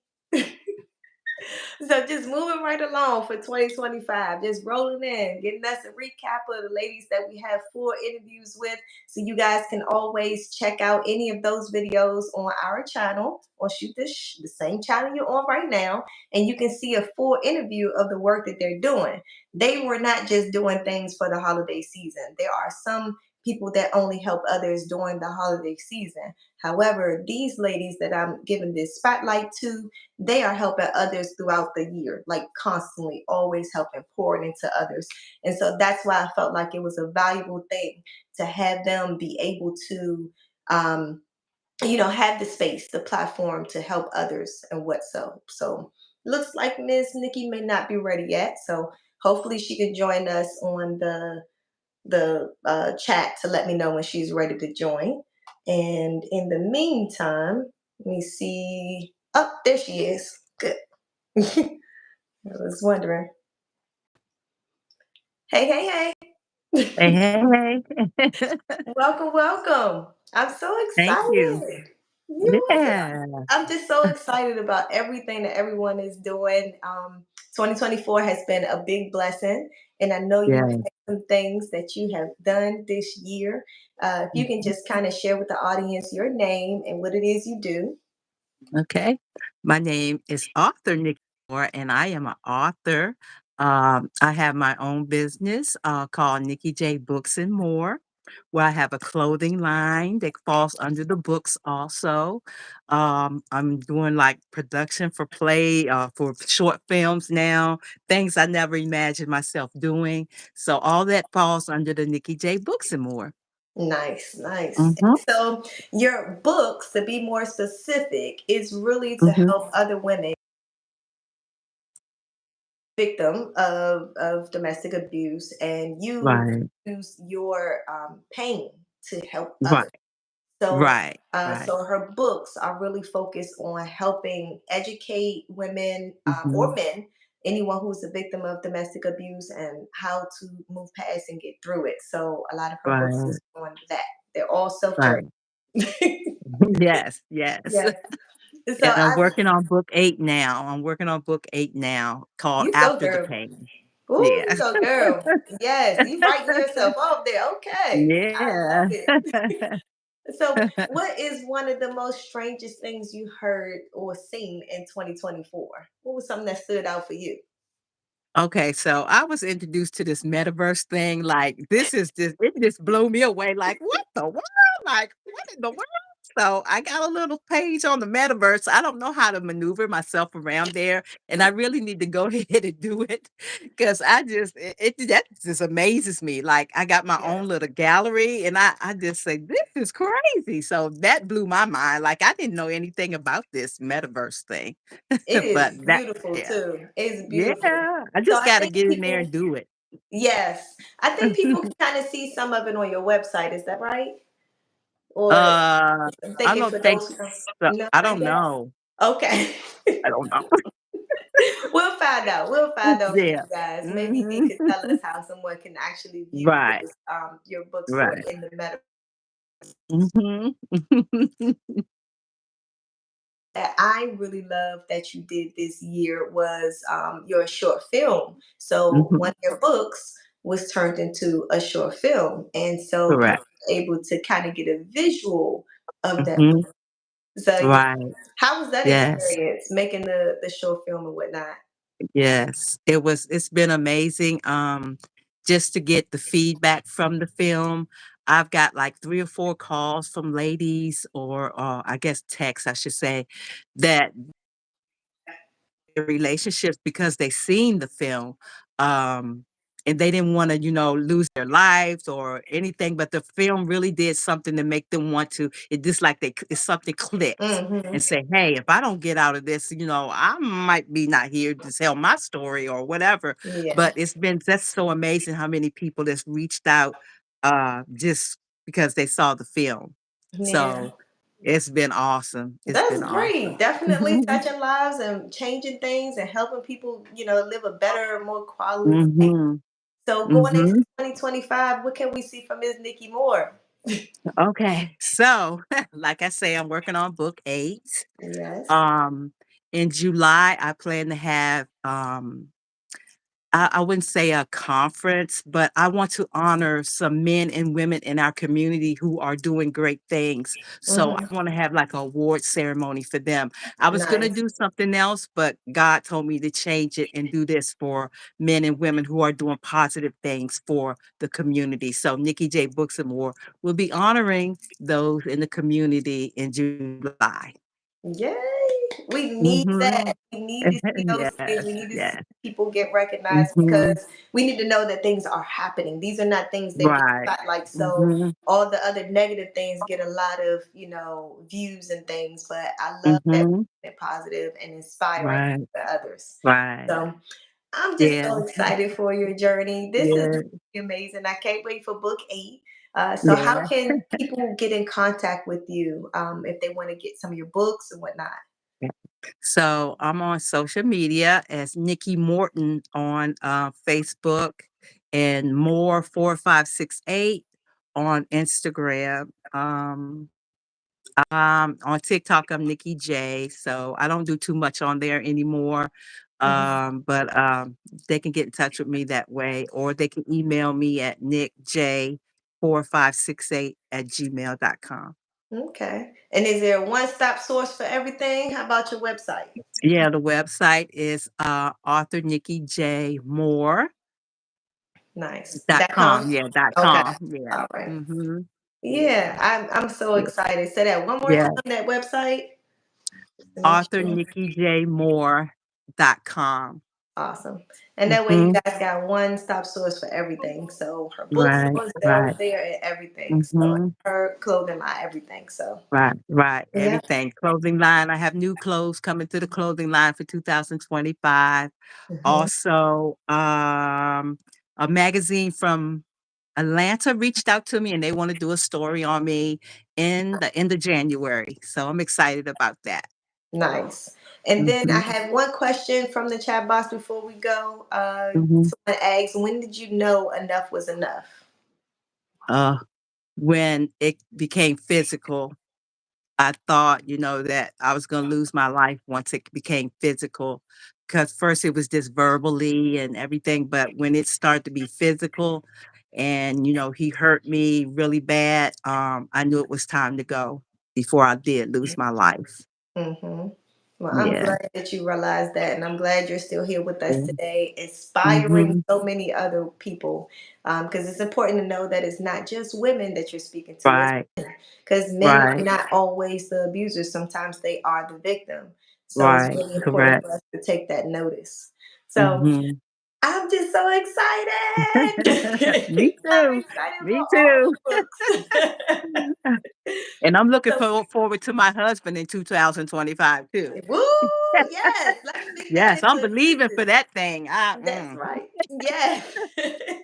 So just moving right along for 2025, just rolling in, getting us a recap of the ladies that we have 4 interviews with. So you guys can always check out any of those videos on our channel or shoot the same channel you're on right now. And you can see a full interview of the work that they're doing. They were not just doing things for the holiday season. There are some people that only help others during the holiday season. However, these ladies that I'm giving this spotlight to, they are helping others throughout the year, like constantly, always helping, pouring into others. And so that's why I felt like it was a valuable thing to have them be able to, um, have the space, the platform to help others and what so. So looks like Miss Nikki may not be ready yet. So hopefully she can join us on the chat to let me know when she's ready to join. And in the meantime, let me see. Oh, there she is. Good. I was wondering. Hey, Hey. hey, hey. Welcome, welcome. I'm so Thank you. excited. You're welcome. Yeah, I'm just so excited about everything that everyone is doing. 2024 has been a big blessing, and I know you yeah. have some things that you have done this year. If you can Mhm. just kind of share with the audience your name and what it is you do. Okay. My name is author Nikki Moore, and I am an author. I have my own business called Nikki J Books and More, where I have a clothing line that falls under the books also. I'm doing like production for play, for short films now, things I never imagined myself doing. So all that falls under the Nikki J Books and More. Nice, nice. Hmm. So, your books, to be more specific, is really to Hmm. help other women victim of domestic abuse, and you Right, use your pain to help right, others. So, right, right. so her books are really focused on helping educate women or Mhm. men, anyone who's a victim of domestic abuse, and how to move past and get through it. So, a lot of her books Right, is on that. They're all self help. right. Yes, yes. Yes. So And I'm I, working on book 8 now. I'm working on book 8 now called you go, After the girl. Pain. Ooh, you Yeah. go, girl. Yes, you writing yourself off there. Okay, I love Yeah. it. So, what is one of the most strangest things you heard or seen in 2024? What was something that stood out for you? Okay, so I was introduced to this metaverse thing, like, this is just it just blew me away, like, "What the world?" Like, "What in the world?" So, I got a little page on the metaverse. I don't know how to maneuver myself around there, and I really need to go ahead and do it because I just it that just amazes me, like, I got my Yeah, own little gallery, and I just say, "This is crazy." So, that blew my mind, like, I didn't know anything about this metaverse thing, it but is that beautiful yeah. too. It's beautiful. Yeah, I So just I gotta think get in there people, and do it. yes, I think people can kind of see some of it on your website. Is that right? Or Uh, I'm I thinking don't for think those, so. no, I not don't yet. know. Okay. I don't know. We'll find out. We'll find out for Yeah. you guys. Maybe Dee Mhm. could tell us how someone can actually view Right, your bookstore right. in the meta. Mhm. That I really love that you did this year was your short film. So one Mhm. of your books was turned into a short film. And so people Correct. were able to kind of get a visual of that. Mhm. So yeah, Right. how was that Yes. experience making the short film and whatnot? Yes. It's been amazing, just to get the feedback from the film. I've got, like, 3 or 4 calls from ladies or, I guess texts, I should say, that their relationships because they seen the film, um, and they didn't wanna, lose their lives or anything, but the film really did something to make them want to it just like it's something clicked Hmm. and say, "Hey, if I don't get out of this, I might be not here to tell my story or whatever." Yeah, But it's been just so amazing how many people that's reached out, just because they saw the film. yeah. So, it's been awesome. It's been That's awesome. great. Definitely touching lives and changing things and helping people, live a better, more quality life. Mhm. So going into Mhm. 2025, what can we see from Ms. Nikki Moore? Okay. So, like I say, I'm working on book 8. Yes. Um, in July, I plan to have, I wouldn't say a conference, but I want to honor some men and women in our community who are doing great things. So I Hmm. want to have like a award ceremony for them. I was going to Nice. do something else, but God told me to change it and do this for men and women who are doing positive things for the community. So Nikki J. Books and More will be honoring those in the community in July. Yay! We need Hmm. that. We need to see those things. Yes, We need to see yes. people get recognized Hmm. because we need to know that things are happening. These are not things that get Right. spotlight. So Hmm. all the other negative things get a lot of, views and things. But I love that Hmm. we're positive and inspiring Right, to others. right. So I'm just Yeah, so excited for your journey. This is yeah, amazing. I can't wait for book 8. So, how yeah. can people get in contact with you if they want to get some of your books and whatnot? Yeah. So I'm on social media as Nikki Morton on Facebook and more 4568 on Instagram. On TikTok, I'm Nikki J. So I don't do too much on there anymore. Mhm. But they can get in touch with me that way, or they can email me at nickj4568@gmail.com. Okay. And is there a one-stop source for everything? How about your website? Yeah, the website is author Nikki J. Moore Nice. dot Dot com. com. Yeah, dot Okay. com. Yeah. All right. Mm-hmm. Yeah, Yeah. I'm so Yeah. excited. Say that one more time. Yeah. That website. To make Author sure. Nikki J. Moore.com. Awesome. And that way you Mm-hmm. guys got one stop source for everything. So her books Right, are on sale right. there and everything. So Mm-hmm. her clothing line, everything. So Right, right. yeah. Everything. Clothing line. I have new clothes coming to the clothing line for 2025. Mhm. Also, a magazine from Atlanta reached out to me and they want to do a story on me in the end of January. So I'm excited about that. Nice. And then I Mhm, had one question from the chat box before we go. mhm. Someone asked, when did you know enough was enough? Uh, when it became physical, I thought, that I was gonna lose my life once it became physical. Because first it was just verbally and everything, but when it started to be physical and, he hurt me really bad, I knew it was time to go before I did lose my life. Hmm. Well, I'm Yeah, glad that you realized that, and I'm glad you're still here with us yeah. today, inspiring Mhm. so many other people. Because it's important to know that it's not just women that you're speaking to, it's Right, because men are right, not always the abusers. Sometimes they are the victim. So it's right, really important correct. for us to take that notice. So Mhm. I'm just so excited. Me I'm too, excited for me all too. the books. And I'm looking So, forward to my husband in 2025 too. woo, yes, let's speak that Yes, I'm into believing for existence. that thing. That's right. Yes.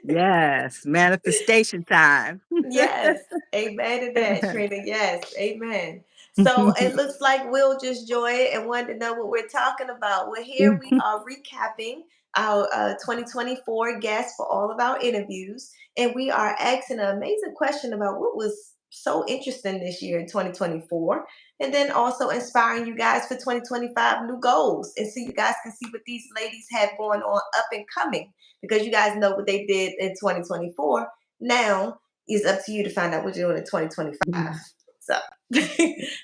Yes, manifestation time. Yes. Amen to that, Trina. Yes. Amen. So it looks like Will just joined and wanted to know what we're talking about. Well, here we are recapping our 2024 guests for all of our interviews. And we are asking an amazing question about what was so interesting this year in 2024. and then also inspiring you guys for 2025 new goals. And so you guys can see what these ladies have going on up and coming, because you guys know what they did in 2024. Now it's up to you to find out what you're doing in 2025. So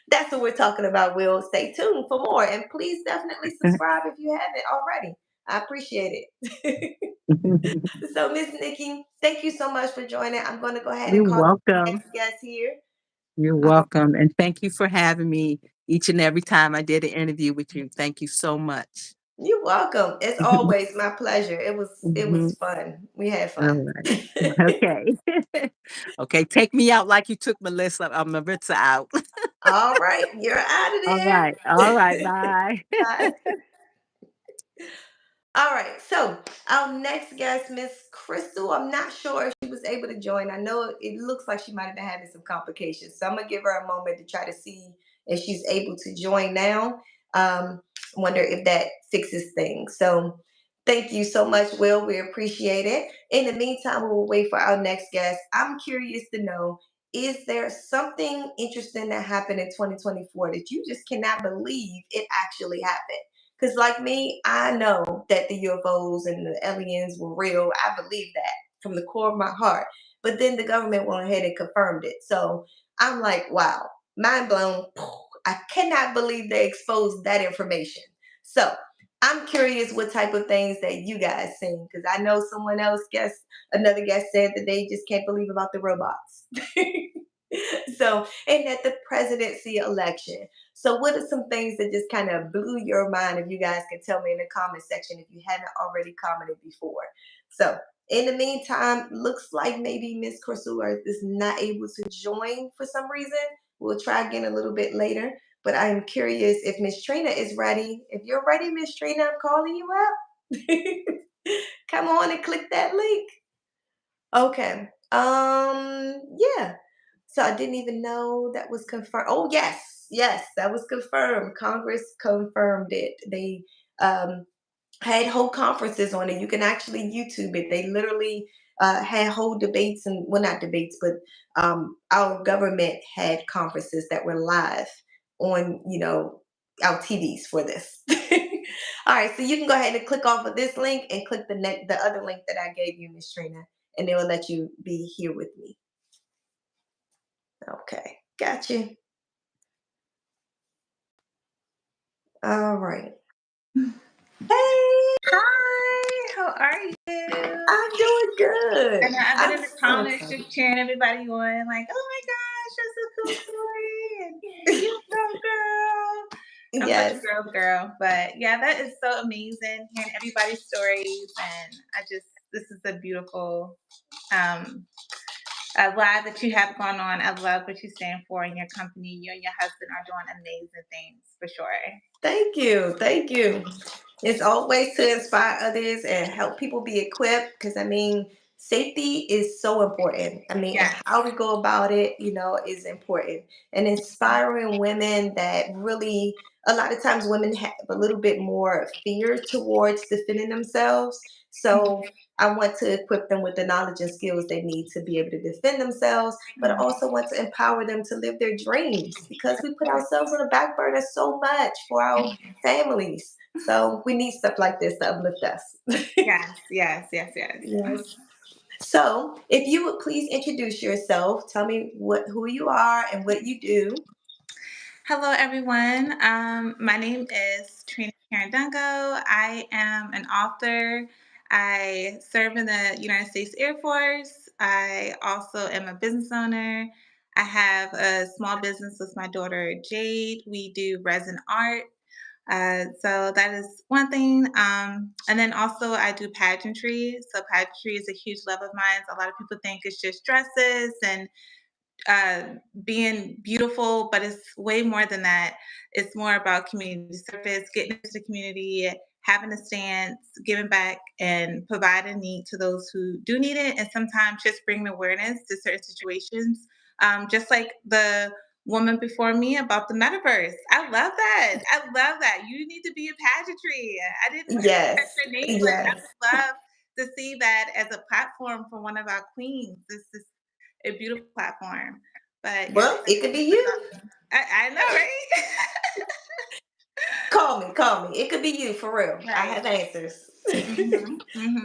that's what we're talking about. Will, stay tuned for more. And please definitely subscribe if you haven't already. I appreciate it. So, Miss Nikki, thank you so much for joining. I'm going to go ahead and You're call the welcome. next guest here. You're Um, welcome. And thank you for having me each and every time I did an interview with you. Thank you so much. you're welcome. As always, my pleasure. It was Mhm. fun. We had All fun. right. Okay. Okay. Take me out like you took Maritza out. All right, you're out of All there. right. All right. Bye. Bye. All right, so our next guest, Miss Crystal, I'm not sure if she was able to join. I know it looks like she might have been having some complications, so I'm gonna give her a moment to try to see if she's able to join now. Wonder if that fixes things. So thank you so much, Will. We appreciate it. In the meantime, we will wait for our next guest. I'm curious to know, is there something interesting that happened in 2024 that you just cannot believe it actually happened? Because, like me, I know that the UFOs and the aliens were real. I believe that from the core of my heart. But then the government went ahead and confirmed it. So I'm like, wow, mind blown. I cannot believe they exposed that information. So I'm curious what type of things that you guys seen, because I know someone else guessed, another guest said that they just can't believe about the robots. So, and at the presidency election. So, what are some things that just kind of blew your mind? If you guys can tell me in the comment section if you haven't already commented before. So, in the meantime, looks like maybe Miss Crystal is not able to join for some reason. We'll try again a little bit later. But I'm curious if Miss Trina is ready. If you're ready, Miss Trina, I'm calling you up. Come on and click that link. Okay. Yeah. So I didn't even know that was confirmed. Oh, yes. Yes, that was confirmed. Congress confirmed it. They had whole conferences on it. You can actually YouTube it. They literally had whole debates, and well, not debates, but our government had conferences that were live on, our TVs for this. All right, so you can go ahead and click off of this link and click the other link that I gave you, Miss Trina, and they will let you be here with me. Okay, got you. All right. Hey, Hi, how are you? I'm doing I good. know I've been I'm in the so comments excited. just cheering everybody on, like, oh my gosh, that's a cool story, and you go girl. I'm such a Yes. girl, but yeah, that is so amazing hearing everybody's stories, and this is a beautiful live that you have going on. I love what you stand for in your company. You and your husband are doing amazing things for sure. Thank you. Thank you. It's always to inspire others and help people be equipped, because I mean, safety is so important. I mean, and Yes. how we go about it, is important. And inspiring women that really, a lot of times women have a little bit more fear towards defending themselves. So I want to equip them with the knowledge and skills they need to be able to defend themselves, but I also want to empower them to live their dreams, because we put ourselves on the back burner so much for our families. So we need stuff like this to uplift us. Yes, yes, yes, yes. Yes. So if you would please introduce yourself, tell me who you are and what you do. Hello, everyone. My name is Trina Carandungo. I am an author. I serve in the United States Air Force. I also am a business owner. I have a small business with my daughter Jade. We do resin art. So that is one thing. And then also I do pageantry. So pageantry is a huge love of mine. So a lot of people think it's just dresses and uh, being beautiful, but it's way more than that. It's more about community service, getting into the community, having a stance, giving back, and providing need to those who do need it, and sometimes just bringing awareness to certain situations. Just like the woman before me about the metaverse. I love that. I love that. You need to be in pageantry. I didn't catch Yes. your name, but I Yes. would love to see that as a platform for one of our queens. This is a beautiful platform. But yes, Well, thank it could be you for you. talking. I know, right? Call me. It could be you for real. I Right. have answers. Mhm.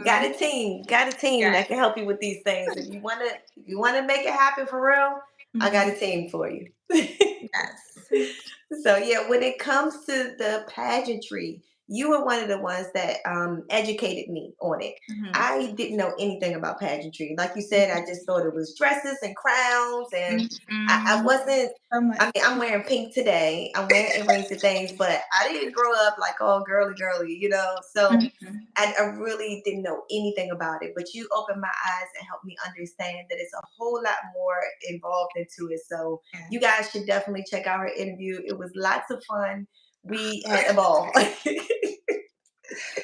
Got Mhm. a team. Got a team Yes. that can help you with these things. If you wanna make it happen for real, I got Mhm. a team for you. Yes. So yeah, when it comes to the pageantry, you were one of the ones that educated me on it. Mhm. I didn't know anything about pageantry. Like you said, I just thought it was dresses and crowns, and I Mhm. wasn't. So I much. mean, I'm wearing pink today. I'm wearing earrings and things, but I didn't grow up like all girly, girly. So Mhm. I really didn't know anything about it. But you opened my eyes and helped me understand that it's a whole lot more involved into it. So you Yes. guys should definitely check out her interview. It was lots of fun. We had a ball.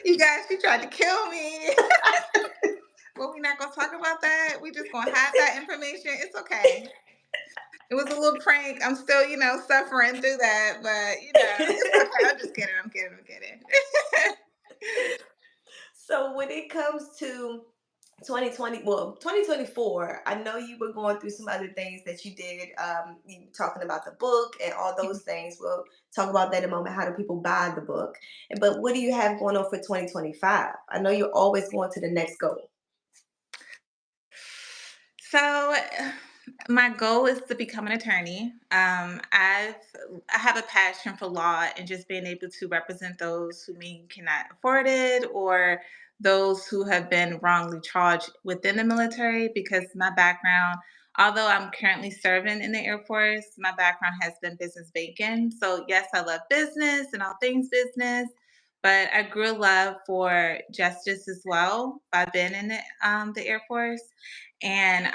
You guys, she tried to kill me. Well, we're not gonna talk about that. We just gonna hide that information. It's okay. It was a little prank. I'm still, suffering through that, but it's okay. I'm just kidding. I'm kidding. I'm kidding. So when it comes to 2020, well, 2024, I know you were going through some other things that you did. You were talking about the book and all those things. We'll talk about that in a moment. How do people buy the book? But what do you have going on for 2025? I know you're always going to the next goal. So, my goal is to become an attorney. I have a passion for law and just being able to represent those who maybe cannot afford it or those who have been wrongly charged within the military. Because my background, although I'm currently serving in the Air Force, my background has been business banking. So yes, I love business and all things business. But I grew a love for justice as well by being in the Air Force. And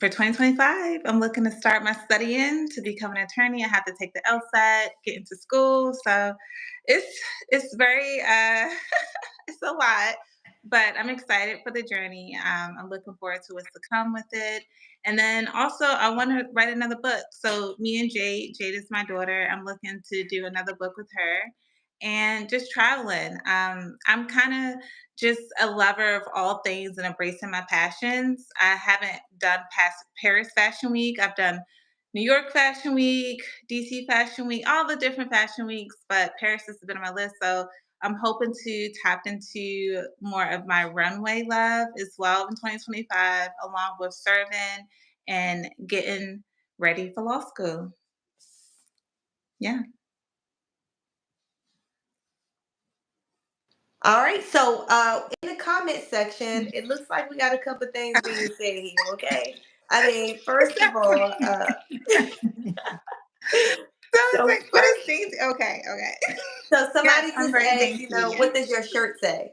for 2025, I'm looking to start my studying to become an attorney. I have to take the LSAT, get into school. So it's very it's a lot, but I'm excited for the journey. I'm looking forward to what's to come with it. And then also, I want to write another book. So me and Jade is my daughter. I'm looking to do another book with her, and just traveling. I'm kind of just a lover of all things and embracing my passions. I haven't done past Paris Fashion Week. I've done New York Fashion Week, DC Fashion Week, all the different fashion weeks, but Paris has been on my list. So I'm hoping to tap into more of my runway love as well in 2025, along with serving and getting ready for law school. Yeah. All right. So in the comment section, it looks like we got a couple things being said here. Okay. I mean, first of all, So it's so like, what is first, dainty? Okay, okay. so Yes, somebody I'm just very asked, dainty. what does your shirt say?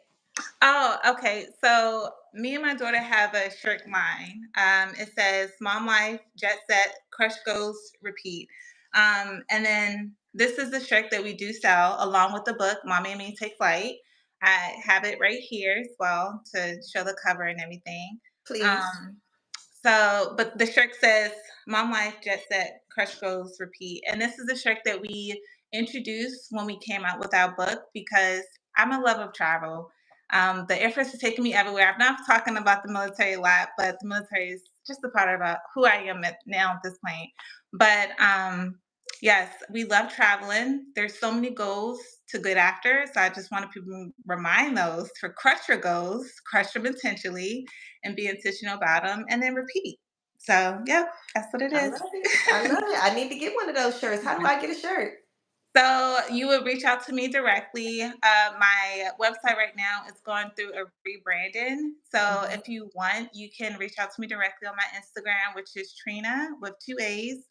Oh, okay. So me and my daughter have a shirt line. It says "Mom Life, Jet Set, Crush Goes, Repeat." And then this is the shirt that we do sell along with the book "Mommy and Me Take Flight." I have it right here as well to show the cover and everything. Please. Um, but the shirt says "Mom Life, Jet Set, Crush Goes, Repeat," and this is a shirt that we introduced when we came out with our book because I'm a love of travel. The Air Force has taken me everywhere. I'm not talking about the military a lot, but the military is just a part about who I am now at this point. But yes, we love traveling. There's so many goals to get after. So I just want to people remind those to crush your goals, crush them intentionally, and be intentional about them, and then repeat. So, yep, that's what it I is. love it. I love it. I need to get one of those shirts. How do I get a shirt? So you would reach out to me directly. My website right now is going through a rebranding. So Mhm. if you want, you can reach out to me directly on my Instagram, which is Trina with two A's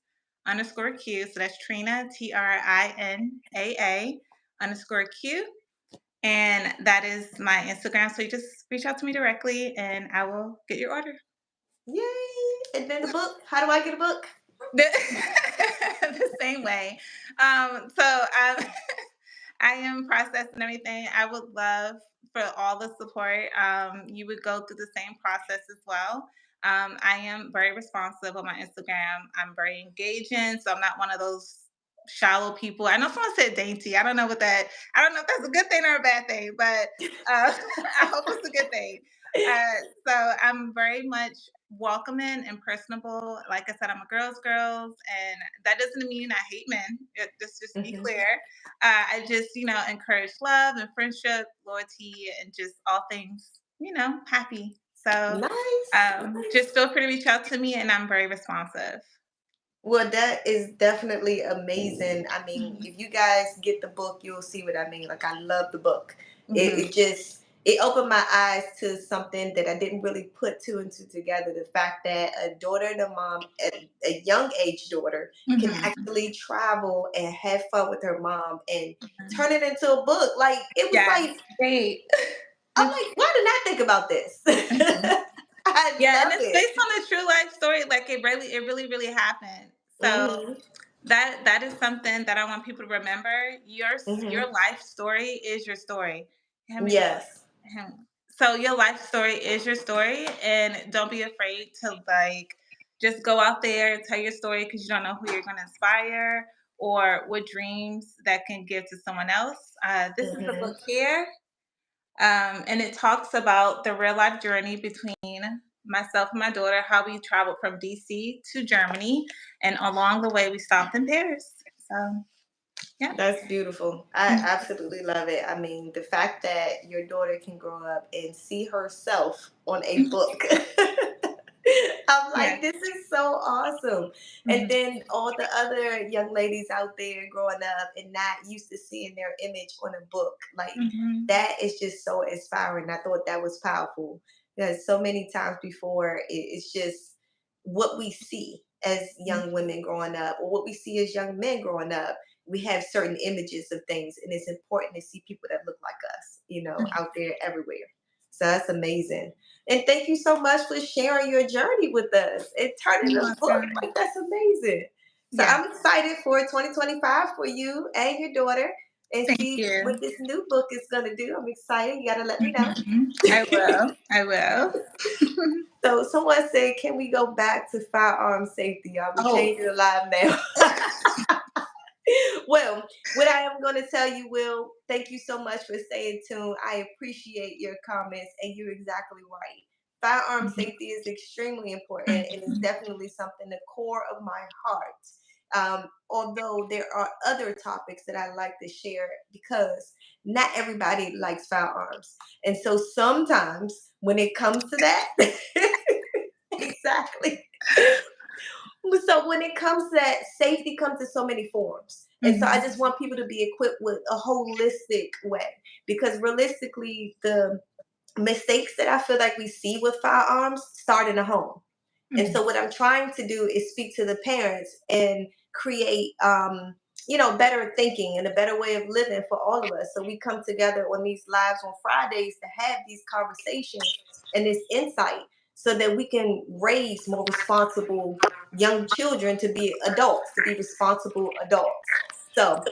underscore Q. So that's Trina, TRINAA underscore Q. And that is my Instagram. So you just reach out to me directly and I will get your order. Yay! And then the book. How do I get a book? The, the same way. I am processing everything. I would love for all the support. You would go through the same process as well. I am very responsive on my Instagram. I'm very engaging, so I'm not one of those shallow people. I know someone said dainty. I don't know if that's a good thing or a bad thing, but I hope it's a good thing. So I'm very much welcoming and personable. Like I said, I'm a girls, and that doesn't mean I hate men. Just to be Mhm. clear. I just, encourage love and friendship, loyalty, and just all things, happy. So Nice. just feel free to reach out to me, and I'm very responsive. Well, that is definitely amazing. I mean, if you guys get the book, you'll see what I mean. Like, I love the book. It Mm-hmm. just it opened my eyes to something that I didn't really put two and two together. The fact that a daughter and a mom, a young age daughter, can Mm-hmm. actually travel and have fun with her mom and turn it into a book. Like, it was Yes, like, great. I'm like, why didn't I think about this? I Yeah, and love it's it. based on a true life story. Like it really happened. So Hmm. that is something that I want people to remember. Hmm. Your life story is your story. Hand me the book. Yes. So your life story is your story, and don't be afraid to just go out there, tell your story because you don't know who you're going to inspire or what dreams that can give to someone else. This is the Hmm. book here. And it talks about the real life journey between myself and my daughter, how we traveled from DC to Germany, and along the way we stopped in Paris. So, yeah. That's beautiful. I absolutely love it. I mean, the fact that your daughter can grow up and see herself on a book. I'm Yeah. like, this is so awesome. And Mhm. then all the other young ladies out there growing up and not used to seeing their image on a book. Like, Mhm. that is just so inspiring. I thought that was powerful. Because so many times before, it's just what we see as young women growing up or what we see as young men growing up. We have certain images of things, and it's important to see people that look like us, out there everywhere. So that's amazing. And thank you so much for sharing your journey with us and turning You're a book. welcome. Like, that's amazing. So Yeah. I'm excited for 2025 for you and your daughter and Thank see you. what this new book is going to do. I'm excited. You got to let me know. I will. I will. So someone said, can we go back to firearm safety? Are we Oh. changing the live now? Well, what I am going to tell you, Will, thank you so much for staying tuned. I appreciate your comments, and you're exactly right. Firearm safety is extremely important and is definitely something the core of my heart. Although there are other topics that I like to share because not everybody likes firearms. And so sometimes when it comes to that, exactly. So when it comes to that, safety comes in so many forms. And so I Mhm. just want people to be equipped with a holistic way because realistically, the mistakes that I feel like we see with firearms start in the home. And Mhm. so what I'm trying to do is speak to the parents and create better thinking and a better way of living for all of us. So we come together on these lives on Fridays to have these conversations and this insight so that we can raise more responsible young children to be adults, to be responsible adults. So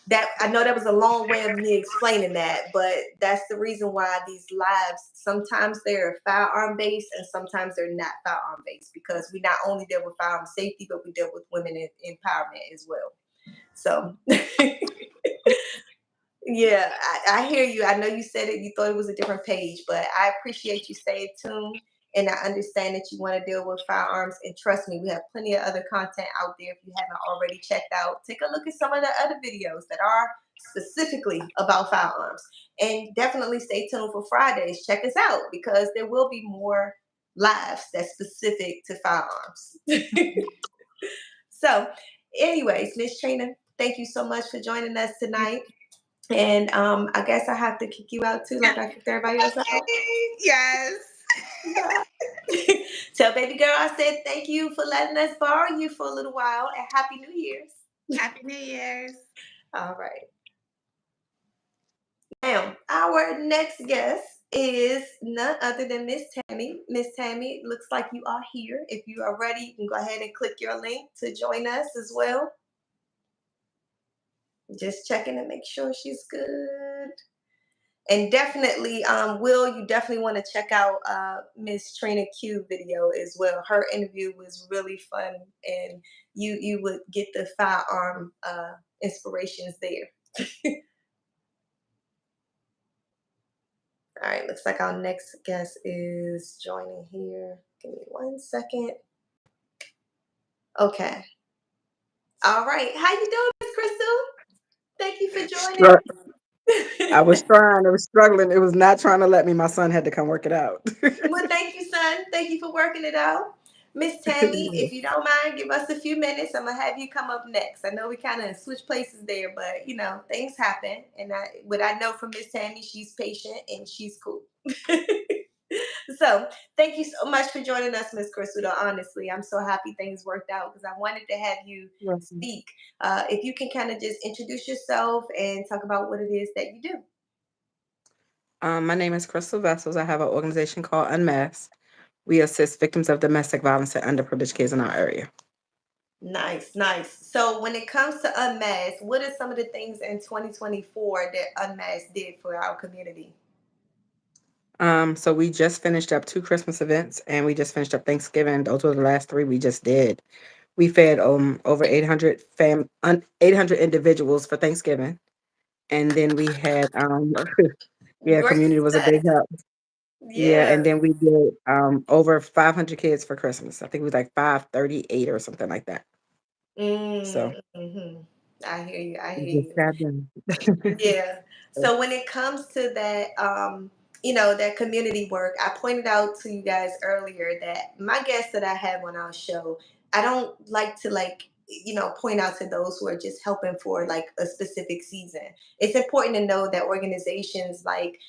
that I know that was a long way of me explaining that, but that's the reason why these lives sometimes they're firearm based and sometimes they're not firearm based because we not only deal with firearm safety, but we deal with women empowerment as well. So yeah, I hear you. I know you said it, you thought it was a different page, but I appreciate you staying tuned. And I understand that you want to deal with firearms. And trust me, we have plenty of other content out there if you haven't already checked out. Take a look at some of the other videos that are specifically about firearms. And definitely stay tuned for Fridays. Check us out because there will be more lives that's specific to firearms. So, anyways, Miss Trina, thank you so much for joining us tonight. And I guess I have to kick you out too, like I kicked everybody else out. Okay. Yes. Bye. Tell baby girl I said thank you for letting us borrow you for a little while and Happy New Year's. Happy New Year's. All right. Now, our next guest is none other than Miss Tammy. Miss Tammy, it looks like you are here. If you are ready, you can go ahead and click your link to join us as well. Just checking to make sure she's good. And definitely, Will, you definitely want to check out Miss Trina Q video as well. Her interview was really fun, and you would get the firearm inspirations there. All right, looks like our next guest is joining here. Give me 1 second. Okay. All right. How you doing, Miss Crystal? Thank you for joining. Stru- I was trying. I was struggling. It was not trying to let me. My son had to come work it out. Well, thank you, son. Thank you for working it out. Miss Tammy, if you don't mind, give us a few minutes. I'm gonna have you come up next. I know we kind of switch places there, but things happen. And what I know from Miss Tammy, she's patient and she's cool. So thank you so much for joining us, Miss Crystal. Honestly, I'm so happy things worked out because I wanted to have you Welcome. speak. If you can kind of just introduce yourself and talk about what it is that you do. My name is Crystal Vessels. I have an organization called Unmasked. We assist victims of domestic violence and underprivileged kids in our area. Nice, nice. So when it comes to Unmasked, what are some of the things in 2024 that Unmasked did for our community? So we just finished up 2 Christmas events, and we just finished up Thanksgiving. Those were the last three we just did. We fed over 800 individuals for Thanksgiving, and then we had yeah, Great community was a big success. help. Yeah, and Yeah. then we did over 500 kids for Christmas. I think it was like 538 or something like that. So Mm-hmm. I hear you. I we hear just you. got done. Yeah. So when it comes to that, that community work, I pointed out to you guys earlier that my guests that I have on our show, I don't like to point out to those who are just helping for like a specific season. It's important to know that organizations like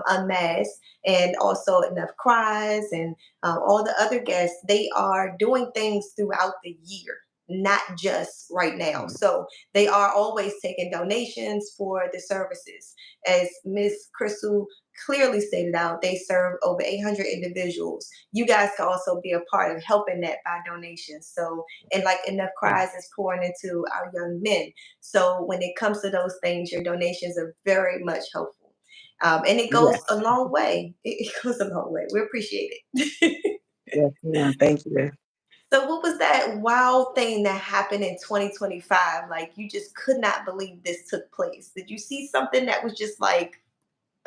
Unmasked and also enough Cries and all the other guests, they are doing things throughout the year, not just right now. So they are always taking donations for the services. As Miss Crystal clearly stated out, they serve over 800 individuals. You guys can also be a part of helping that by donations. So, and like Enough Cries is pouring into our young men. So, when it comes to those things, your donations are very much helpful. And it goes Yes, a long way. It goes a long way. We appreciate it. yes, ma'am. Thank you. So what was that wow thing that happened in 2025? Like you just could not believe this took place. Did you see something that was just like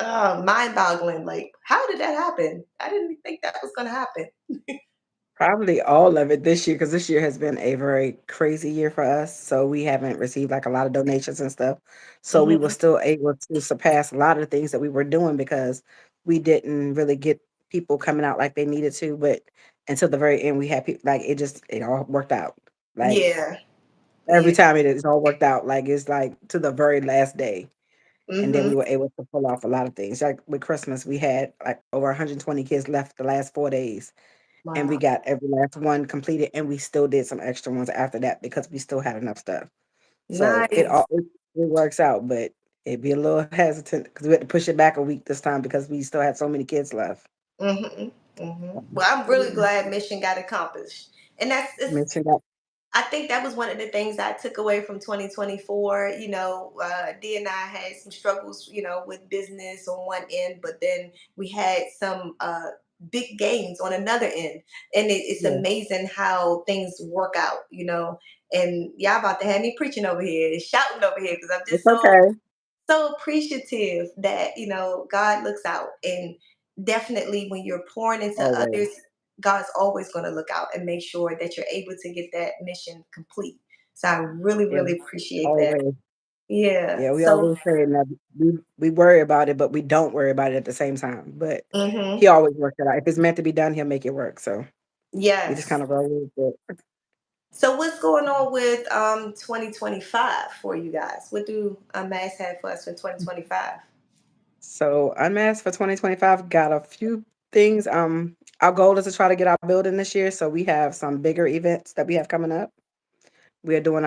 mind-boggling? Like, how did that happen? I didn't think that was gonna happen. Probably all of it this year because this year has been a very crazy year for us. So we haven't received like a lot of donations and stuff. So we were Hmm. still able to surpass a lot of the things that we were doing because we didn't really get people coming out like they needed to. But until the very end, we had people like it all worked out. Like Yeah, every yeah. time it is all worked out. Like it's like to the very last day. And then Hmm. we were able to pull off a lot of things. Like with Christmas, we had like over 120 kids left the last 4 days, and we Wow. got every last one completed, and we still did some extra ones after that because we still had enough stuff. So Nice. it works out, but it'd be a little hesitant because we had to push it back a week this time because we still had so many kids left. Hmm. Hmm. Well, I'm really glad mission got accomplished. And that's it's Mention that. I think that was one of the things I took away from 2024. Dee and I had some struggles, with business on one end, but then we had some big gains on another end. And it's Yeah, amazing how things work out, And y'all about to have me preaching over here, shouting over here, because I'm it's just okay. so appreciative that God looks out, and definitely when you're pouring into Always. others, God's always going to look out and make sure that you're able to get that mission complete. So I really Yeah, really appreciate that. always. Yeah. Yeah, we So always say that we worry about it, but we don't worry about it at the same time. But he mhm. always works it out. If it's meant to be done, he'll make it work. So we just kind Yes. of roll with it. So what's going on with 2025 for you guys? What do Mass have for us for 2025? So Unmasked for 2025 got a few things. Our goal is to try to get our building this year. So we have some bigger events that we have coming up. We are doing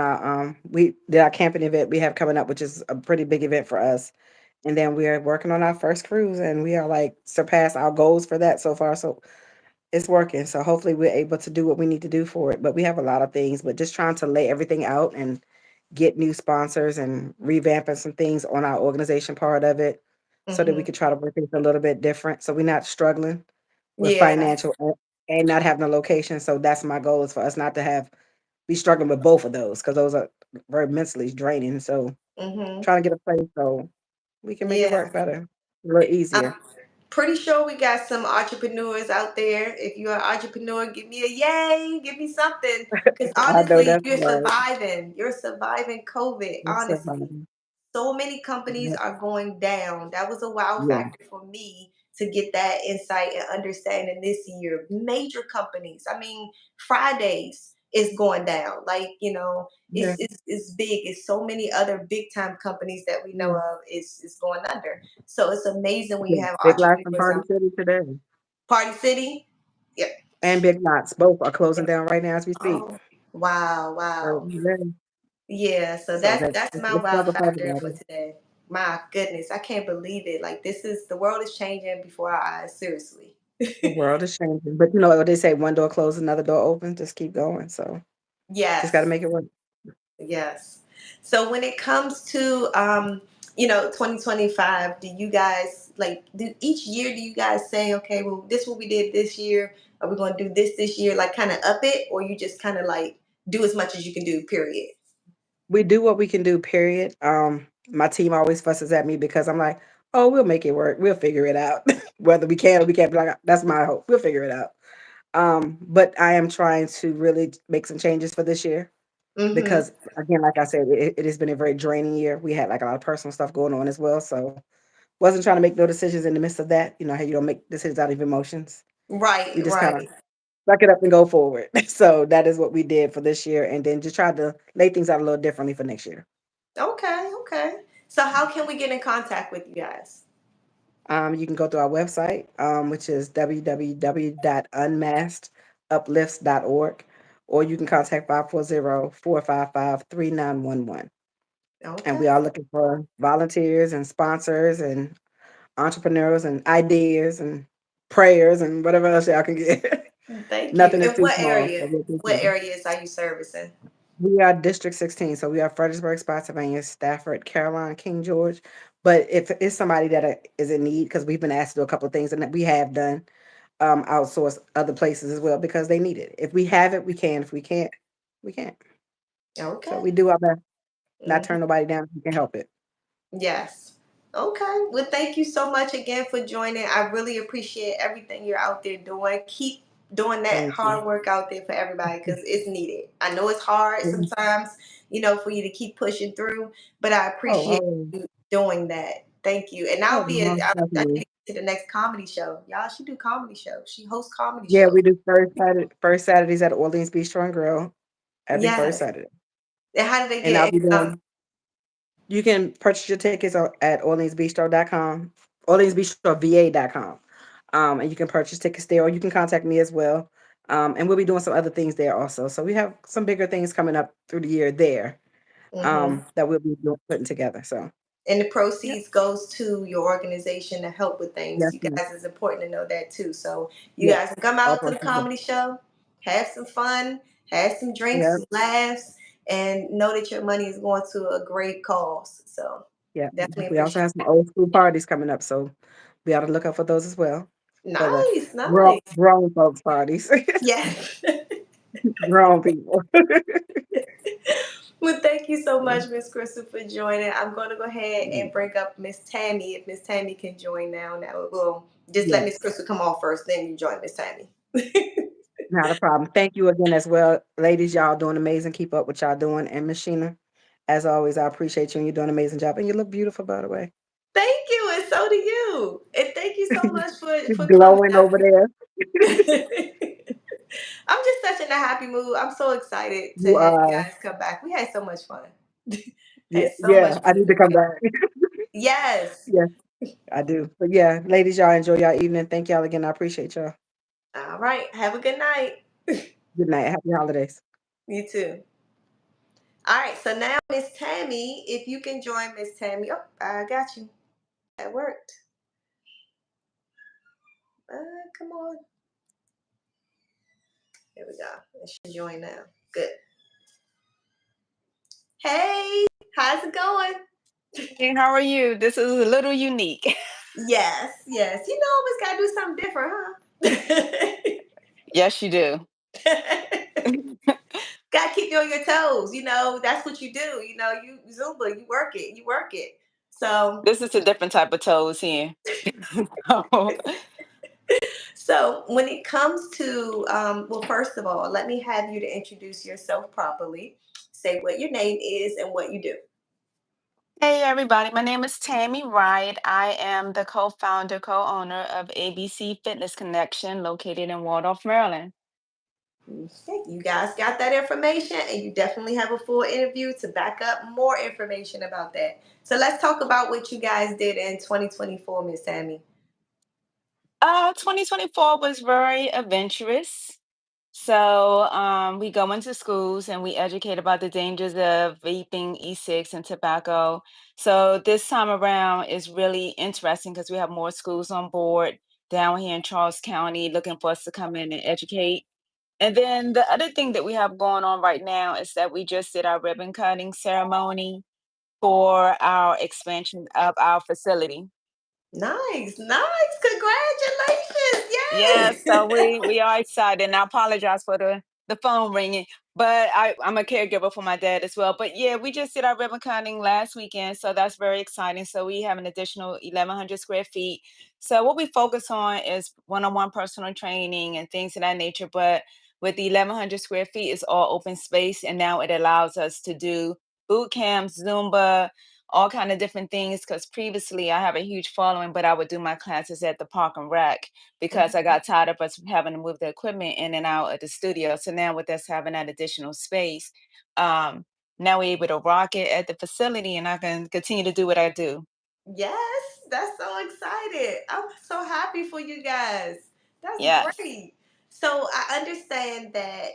we did our camping event we have coming up, which is a pretty big event for us. And then we are working on our first cruise, and we are like surpassed our goals for that so far. So it's working. So hopefully we're able to do what we need to do for it. But we have a lot of things, but just trying to lay everything out and get new sponsors and revamping some things on our organization part of it so that we Hmm. could try to work things a little bit different. So we're not struggling with Yeah. financial and not having a location. So that's my goal is for us not to have be struggling with both of those because those are very mentally draining. So Hmm. trying to get a place so we can make it Yeah. work better, a little I'm easier. pretty sure we got some entrepreneurs out there. If you're an entrepreneur, give me a yay, give me something. Because I know honestly, that's you're right. surviving. You're surviving COVID, It's so honestly. funny. So many companies Yep. are going down. That was a wow Yeah. factor for me to get that insight and understanding this year. Major companies. I mean, Fridays is going down. Like, Yeah. it's big. It's so many other big time companies that we know Yeah. of is going under. So it's amazing when you Big, have Big Lots and entrepreneurs Party out. City today. Party City. Yep. And Big Lots. Both are closing down right now as we speak. Oh, wow, So, wow. yeah. Yeah, so So that's my it's wow another for factor for everybody. today. My goodness, I can't believe it. Like the world is changing before our eyes, seriously. The world is changing. But you know what they say, one door closed, another door open. Just keep going. So just gotta Yes, make it work. yes. So when it comes to 2025, do you guys each year do you guys say, okay, well, this what we did this year, are we gonna do this year, like kind of up it, or you just kind of like do as much as you can do, period? We do what we can do, period. My team always fusses at me because I'm like, oh, we'll make it work. We'll figure it out. Whether we can or we can't, be like, that's my hope. We'll figure it out. But I am trying to really make some changes for this year Mm-hmm. because again, like I said, it has been a very draining year. We had like a lot of personal stuff going on as well. So wasn't trying to make no decisions in the midst of that. You know how you don't make decisions out of emotions. Right, We just kind of right. suck it up and go forward. So that is what we did for this year, and then just try to lay things out a little differently for next year. Okay, okay. So how can we get in contact with you guys? You can go to our website, which is www.unmaskeduplifts.org, or you can contact 540-455-3911. And we Okay. are looking for volunteers and sponsors and entrepreneurs and ideas and prayers and whatever else y'all can get. Thank you. Nothing is And too small. So what areas are you servicing? we are District 16, so we are Fredericksburg, Spotsylvania, Stafford, Caroline, King George. But if it's somebody that is in need, because we've been asked to do a couple of things, and that we have done, outsource other places as well because they need it. If we have it, we can. If we can't, we can't. So Okay. we do our best, not Mhm. turn nobody down if we can help it. Yes. Okay. Well, thank you so much again for joining. I really appreciate everything you're out there doing. Keep doing that Thank you. hard work out there for everybody because it's needed. I know it's hard Mhm. sometimes, for you to keep pushing through, but I Oh, appreciate oh, you doing that. Thank you. And oh, most I need to definitely. get to the next comedy show. Y'all should do comedy shows. She hosts comedy Yeah, shows. we do first Saturdays at Orleans Bistro and Grill every first Yes. Saturday. And how did they And I'll get be in? doing You can purchase your tickets at orleansbistro.com, orleansbistrovA.com. And you can purchase tickets there, or you can contact me as well. And we'll be doing some other things there also. So we have some bigger things coming up through the year there, Mm-hmm. that we'll be putting together. So, And the yep. proceeds goes to your organization to help with things. Yes, You ma'am. guys, it's important to know that too. So you Yes. guys can come All out to the persons. Yes. comedy show, have some fun, have some drinks, Yep. some laughs, and know that your money is going to a great cause. So Yeah. definitely We also appreciate have some old school parties coming up. So be on the lookout for those as well. it. For the Nice, nice. grown folks parties. Yes. Grown people. Well, thank you so much, Miss Crystal, for joining. I'm going to go ahead and bring up Miss Tammy. If Miss Tammy can join now, well, just let Miss Yes. Crystal come on first, then you join Miss Tammy. Not a problem. Thank you again as well. Ladies, y'all doing amazing. Keep up what y'all doing. And Miss Sheena, as always, I appreciate you and you're doing an amazing job. And you look beautiful, by the way. Thank you, and so do you. And thank you so much You're for coming glowing out. over there. I'm just such in a happy mood. I'm so excited to You have you are. guys come back. We had so much fun. Yeah, Had so much yeah. I fun need this to come week. back. Yes. Yes, I do. But yeah, ladies, y'all enjoy y'all evening. Thank y'all again. I appreciate y'all. All right. Have a good night. Good night. Happy holidays. You too. All right. So now, Miss Tammy, if you can join Miss Tammy. Oh, I got you. That worked. Come on. Here we go. It should join now. Good. Hey, how's it going? Hey, how are you? This is a little unique. Yes, yes. Always gotta do something different, Yes, you do. huh? Gotta keep you on your toes. That's what you do. You Zumba, you work it, you work it. So, This is a different type of toes here. Oh, so when it comes to, well, first of all, let me have you to introduce yourself properly. Say what your name is and what you do. hey everybody, my name is Tammy Wright. I am the co-founder, co-owner of ABC Fitness Connection located in Waldorf, Maryland. Okay, you guys got that information, and you definitely have a full interview to back up more information about that. So let's talk about what you guys did in 2024, Miss Tammy. 2024 was very adventurous. So we go into schools and we educate about the dangers of vaping, e-cigs, and tobacco. So this time around is really interesting because we have more schools on board down here in Charles County looking for us to come in and educate. And then the other thing that we have going on right now is that we just did our ribbon cutting ceremony for our expansion of our facility. Nice, nice. Congratulations. Yes, so Yay. we are excited. And I apologize for the phone ringing, but I'm a caregiver for my dad as well. But yeah, we just did our ribbon cutting last weekend, so that's very exciting. So we have an additional 1,100 square feet. So what we focus on is one-on-one personal training and things of that nature. But with the 1,100 square feet, it's all open space, and now it allows us to do boot camps, Zumba, all kind of different things. Because previously I have a huge following, but I would do my classes at the park and rec because I got tired of us having to move the equipment in and out of the studio. So now with us having that additional space, um, now we're able to rock it at the facility and I can continue to do what I do. Yes, that's so excited. I'm so happy for you guys. That's Yes. great. So I understand that,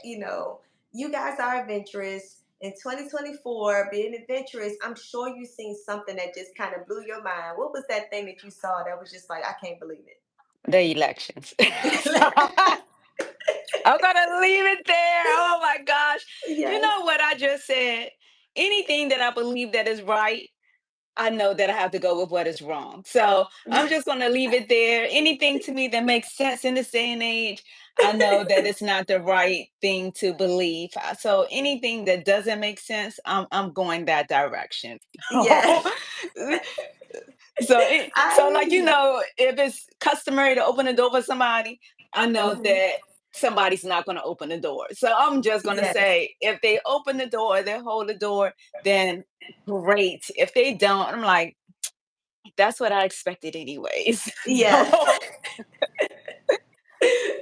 you guys are adventurous. In 2024, being adventurous, I'm sure you seen something that just kind of blew your mind. What was that thing that you saw that was just like, I can't believe The elections. So, it? I'm gonna leave it there. Oh my gosh. You Yes. know what I just said? Anything that I believe that is right, I know that I have to go with what is wrong. So I'm just going to leave it there. Anything to me that makes sense in this day and age, I know that it's not the right thing to believe. So anything that doesn't make sense, I'm going that direction. Yes. So, I so hear like you. if it's customary to open the door for somebody, I know Mhm. that somebody's not going to open the door. So I'm just going to Yes. say if they open the door, they hold the door, then great. If they don't, I'm like, that's what I expected anyways. Yes. So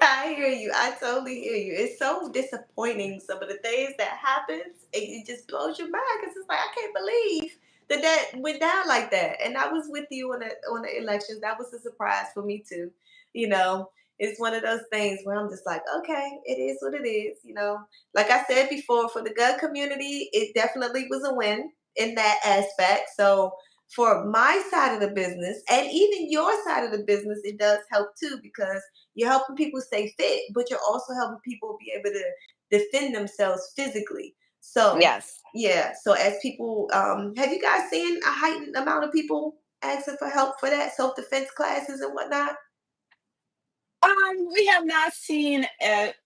I hear you. I totally hear you. It's so disappointing some of the things that happens. It just blows your mind because it's like I can't believe that went down like that. And I was with you on the elections. That was a surprise for me too. You know, it's one of those things where I'm just like, okay, it is what it is. Like I said before, for the gun community, it definitely was a win in that aspect. So for my side of the business and even your side of the business, it does help too because you're helping people stay fit, but you're also helping people be able to defend themselves physically. So, yes. yeah. So, as people, have you guys seen a heightened amount of people asking for help for that self defense classes and whatnot? We have not seen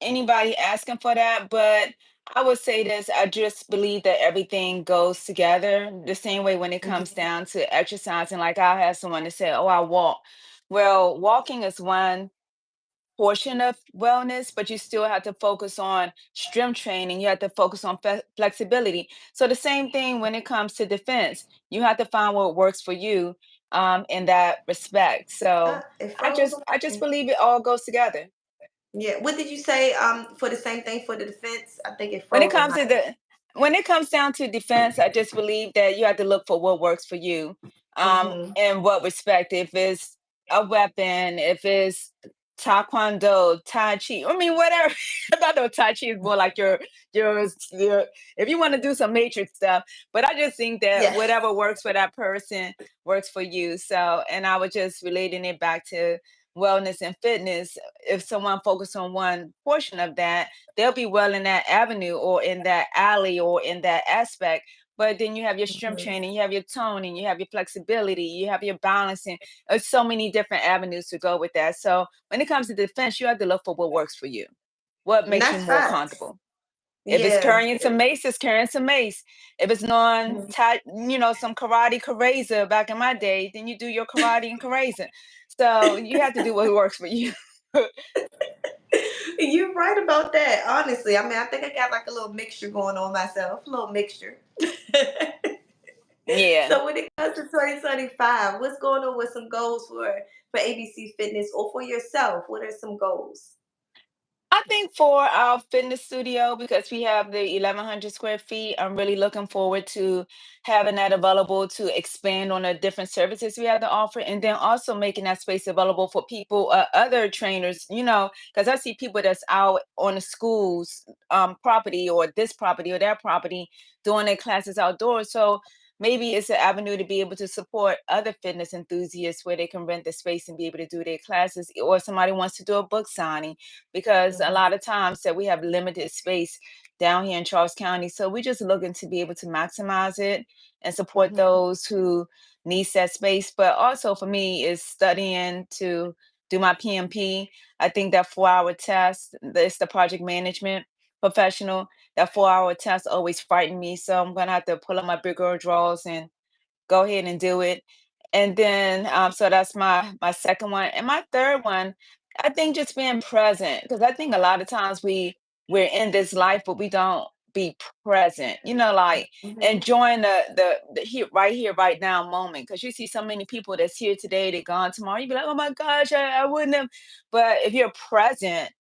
anybody asking for that, but I would say this. I just believe that everything goes together the same way when it comes Hmm. down to exercising. Like I had someone that said, "Oh, I walk." Well, walking is one portion of wellness, but you still have to focus on strength training. You have to focus on flexibility. So the same thing when it comes to defense, you have to find what works for you in that respect. So It I froze just on I just me. believe it all goes together. Yeah. What did you say? For the same thing for the defense, I think it When it froze on comes my to end. the when it comes down to defense, I just believe that you have to look for what works for you. Hmm. In what respect, if it's a weapon, if it's taekwondo, tai chi, I mean whatever. I know tai chi is more like your if you want to do some matrix stuff, but I just think that Yes. whatever works for that person works for you. So and I was just relating it back to wellness and fitness. If someone focus on one portion of that, they'll be well in that avenue or in that alley or in that aspect. But then you have your strength Hmm. training, you have your toning, you have your flexibility, you have your balancing. There's so many different avenues to go with that. So when it comes to defense, you have to look for what works for you, what And makes you that's more facts. comfortable. If it's Yeah. carrying some mace, it's carrying some mace. If it's knowing, Mhm. some karate karaza back in my day, then you do your karate and karaza. So you have to do what works for you. You're right about that, honestly. I mean, I think I got like a little mixture going on myself, a little mixture. Yeah. So when it comes to 2025, what's going on with some goals for ABC Fitness or for yourself? What are some goals? I think for our fitness studio, because we have the 1,100 square feet, I'm really looking forward to having that available to expand on the different services we have to offer, and then also making that space available for people, other trainers, because I see people that's out on the school's property or this property or that property doing their classes outdoors. So maybe it's an avenue to be able to support other fitness enthusiasts where they can rent the space and be able to do their classes, or somebody wants to do a book signing, because a Mhm, lot of times that we have limited space down here in Charles County. So we're just looking to be able to maximize it and support mhm, those who needs that space. But also for me is studying to do my PMP. I think that 4 hour test, it's the project management professional. That 4 hour test always frightened me. So I'm gonna have to pull up my big girl drawers and go ahead and do it. And then, so that's my second one. And my third one, I think just being present, because I think a lot of times we're in this life, but we don't be present. Like mhm, enjoying the here, right now moment. Because you see so many people that's here today, they're gone tomorrow. You be like, oh my gosh, I wouldn't have. But if you're present,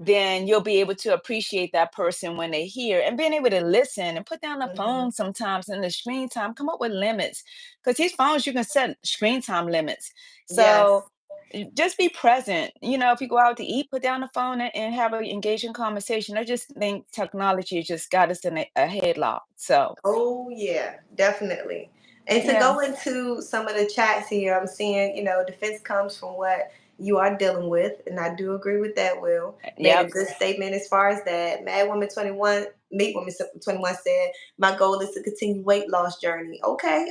then you'll be able to appreciate that person when they're here, and being able to listen and put down the mhm. phone sometimes and the screen time, come up with limits, because these phones you can set screen time limits. So Yes. just be present. If you go out to eat, put down the phone and have an engaging conversation. I just think technology has just got us in a headlock. So Oh yeah, definitely. And to yeah. go into some of the chats here, I'm seeing, defense comes from what you are dealing with, and I do agree with that. Will made a Yep. good statement as far as that. Mad Woman 21, Meat Woman 21 said, "My goal is to continue weight loss journey." Okay,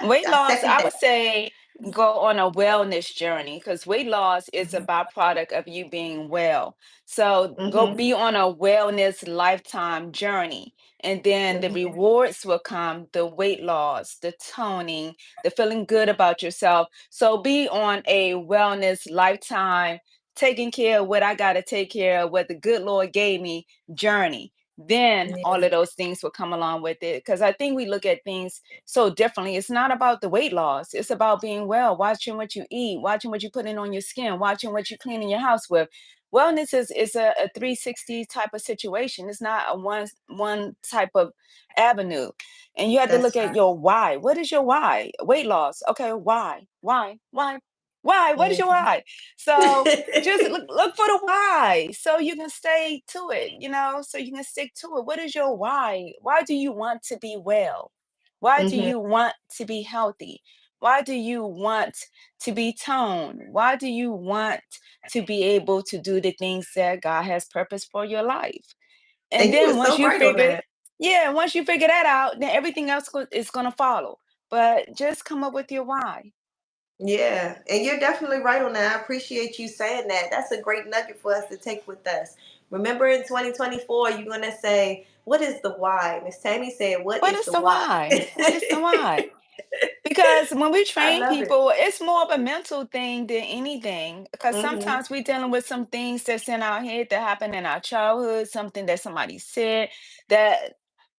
Weight I loss, second I that. would say go on a wellness journey, because weight loss is a byproduct of you being well. So go Mm-hmm. be on a wellness lifetime journey. And then the Mm-hmm. rewards will come, the weight loss, the toning, the feeling good about yourself. So be on a wellness lifetime, taking care of what I got to take care of, what the good Lord gave me journey. Then all Yeah. of those things will come along with it. Because I think we look at things so differently. It's not about the weight loss. It's about being well, watching what you eat, watching what you put in on your skin, watching what you clean in your house with. Wellness is a 360 type of situation. It's not a one type of avenue. And you have to look That's at right. your why. What is your why? Weight loss. Okay, why? Why? Why? Why? What is your Mhm. why? So just look for the why so you can stay to it, so you can stick to it. What is your why? Why do you want to be well? Why do Mhm. you want to be healthy? Why do you want to be toned? Why do you want to be able to do the things that God has purpose for your life? And And you were then so right on that. once you figure that out, then everything else is going to follow. But just come up with your why. Yeah, and you're definitely right on that. I appreciate you saying that. That's a great nugget for us to take with us. Remember in 2024, you're going to say, what is the why? Miss Tammy said, what What is is the the why? why? What is the why? Because when we I train love it. people, it's more of a mental thing than anything. Because Hmm. sometimes we're dealing with some things that's in our head that happened in our childhood, something that somebody said that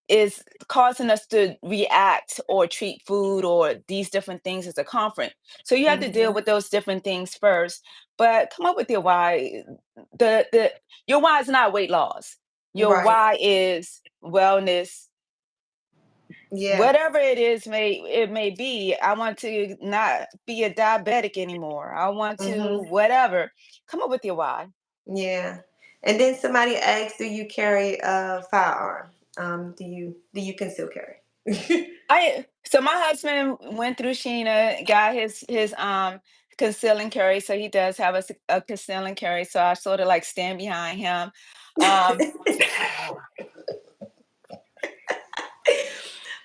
is causing us to react or treat food or these different things as a confront. So you have to deal Hmm. with those different things first. But come up with your why. The your why is not weight loss. Your Right. why is wellness, Yeah. whatever it may be. I want to not be a diabetic anymore. I want to Hmm. whatever. Come up with your why. Yeah. And then somebody asked, do you carry a firearm? Do you conceal carry? I So my husband went through Sheena, got his conceal and carry, so he does have a conceal and carry. So I sort of like stand behind him. Um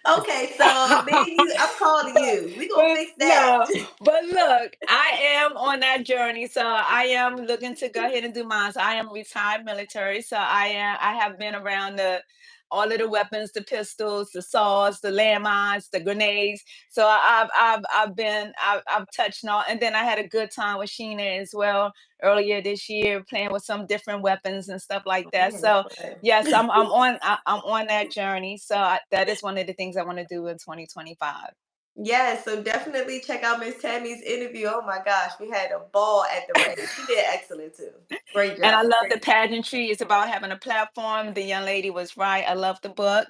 Okay, so me and you, I'm calling you. We gonna But fix that. no, but look, I am on that journey. So I am looking to go ahead and do mine. So I am retired military. So I have been around the all of the weapons, the pistols, the saws, the landmines, the grenades. So I've touched on, and then I had a good time with Sheena as well earlier this year, playing with some different weapons and stuff like We that. had So yes, fun. I'm on that journey. So that is one of the things I want to do in 2025. Yes, so definitely check out Miss Tammy's interview. Oh my gosh, we had a ball at the range. She did excellent too. Great And I job. love the Great. pageantry. It's about having a platform. The young lady was right. I love the book.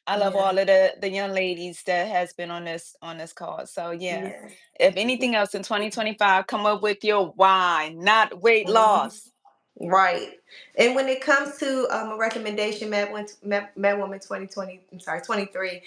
I love Yeah. all of the young ladies that has been on this call. So yeah. Yes. If anything else in 2025, come up with your why, not weight Mhm. loss. Right. And when it comes to a recommendation, Mad Woman 2020, I'm sorry, 23,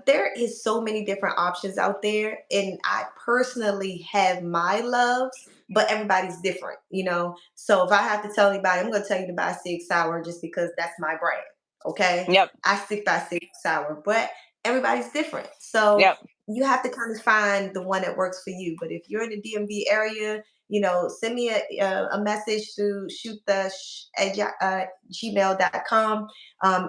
there is so many different options out there. And I personally have my loves, but everybody's different, you know? So if I have to tell anybody, I'm going to tell you to buy Sig Sauer just because that's my brand. Okay. Yep. I stick by Sig Sauer, but everybody's different. So Yep. you have to kind of find the one that works for you. But if you're in the DMV area, you know, send me a message through shoot the at gmail.com, and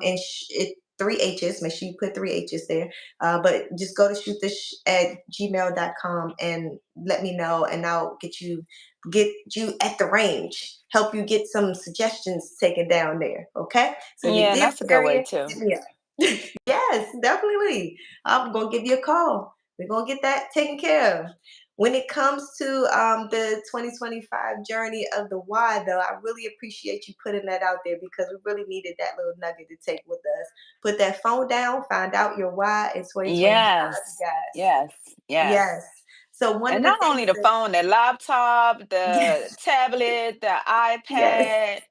it three H's. Make sure you put three H's there. But just go to shoot the at gmail.com and let me know, and I'll get you at the range. Help you get some suggestions taken down there. Okay. So in the Yeah, and DMV that's a good way area, too. hit me up. Yes, definitely. I'm gonna give you a call. We're gonna get that taken care of. When it comes to the 2025 journey of the why, though, I really appreciate you putting that out there because we really needed that little nugget to take with us. Put that phone down, find out your why in 2025, Yes. guys. Yes. Yes. Yes. So one of And the not only things the that, phone, the laptop, yes, the tablet, the yes. iPad,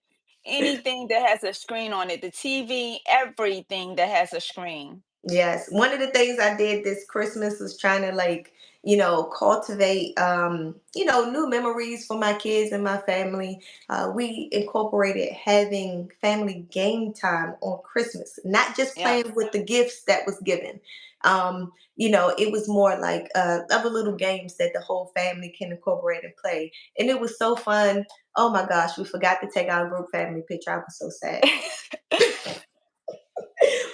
anything that has a screen on it, the TV, everything that has a screen. Yes, one of the things I did this Christmas was trying to like, you know, cultivate, you know, new memories for my kids and my family. We incorporated having family game time on Christmas, not just Yep. playing with the gifts that was given. You know, it was more like other little games that the whole family can incorporate and play, and it was so fun. Oh my gosh, we forgot to take our group family picture. I was so sad.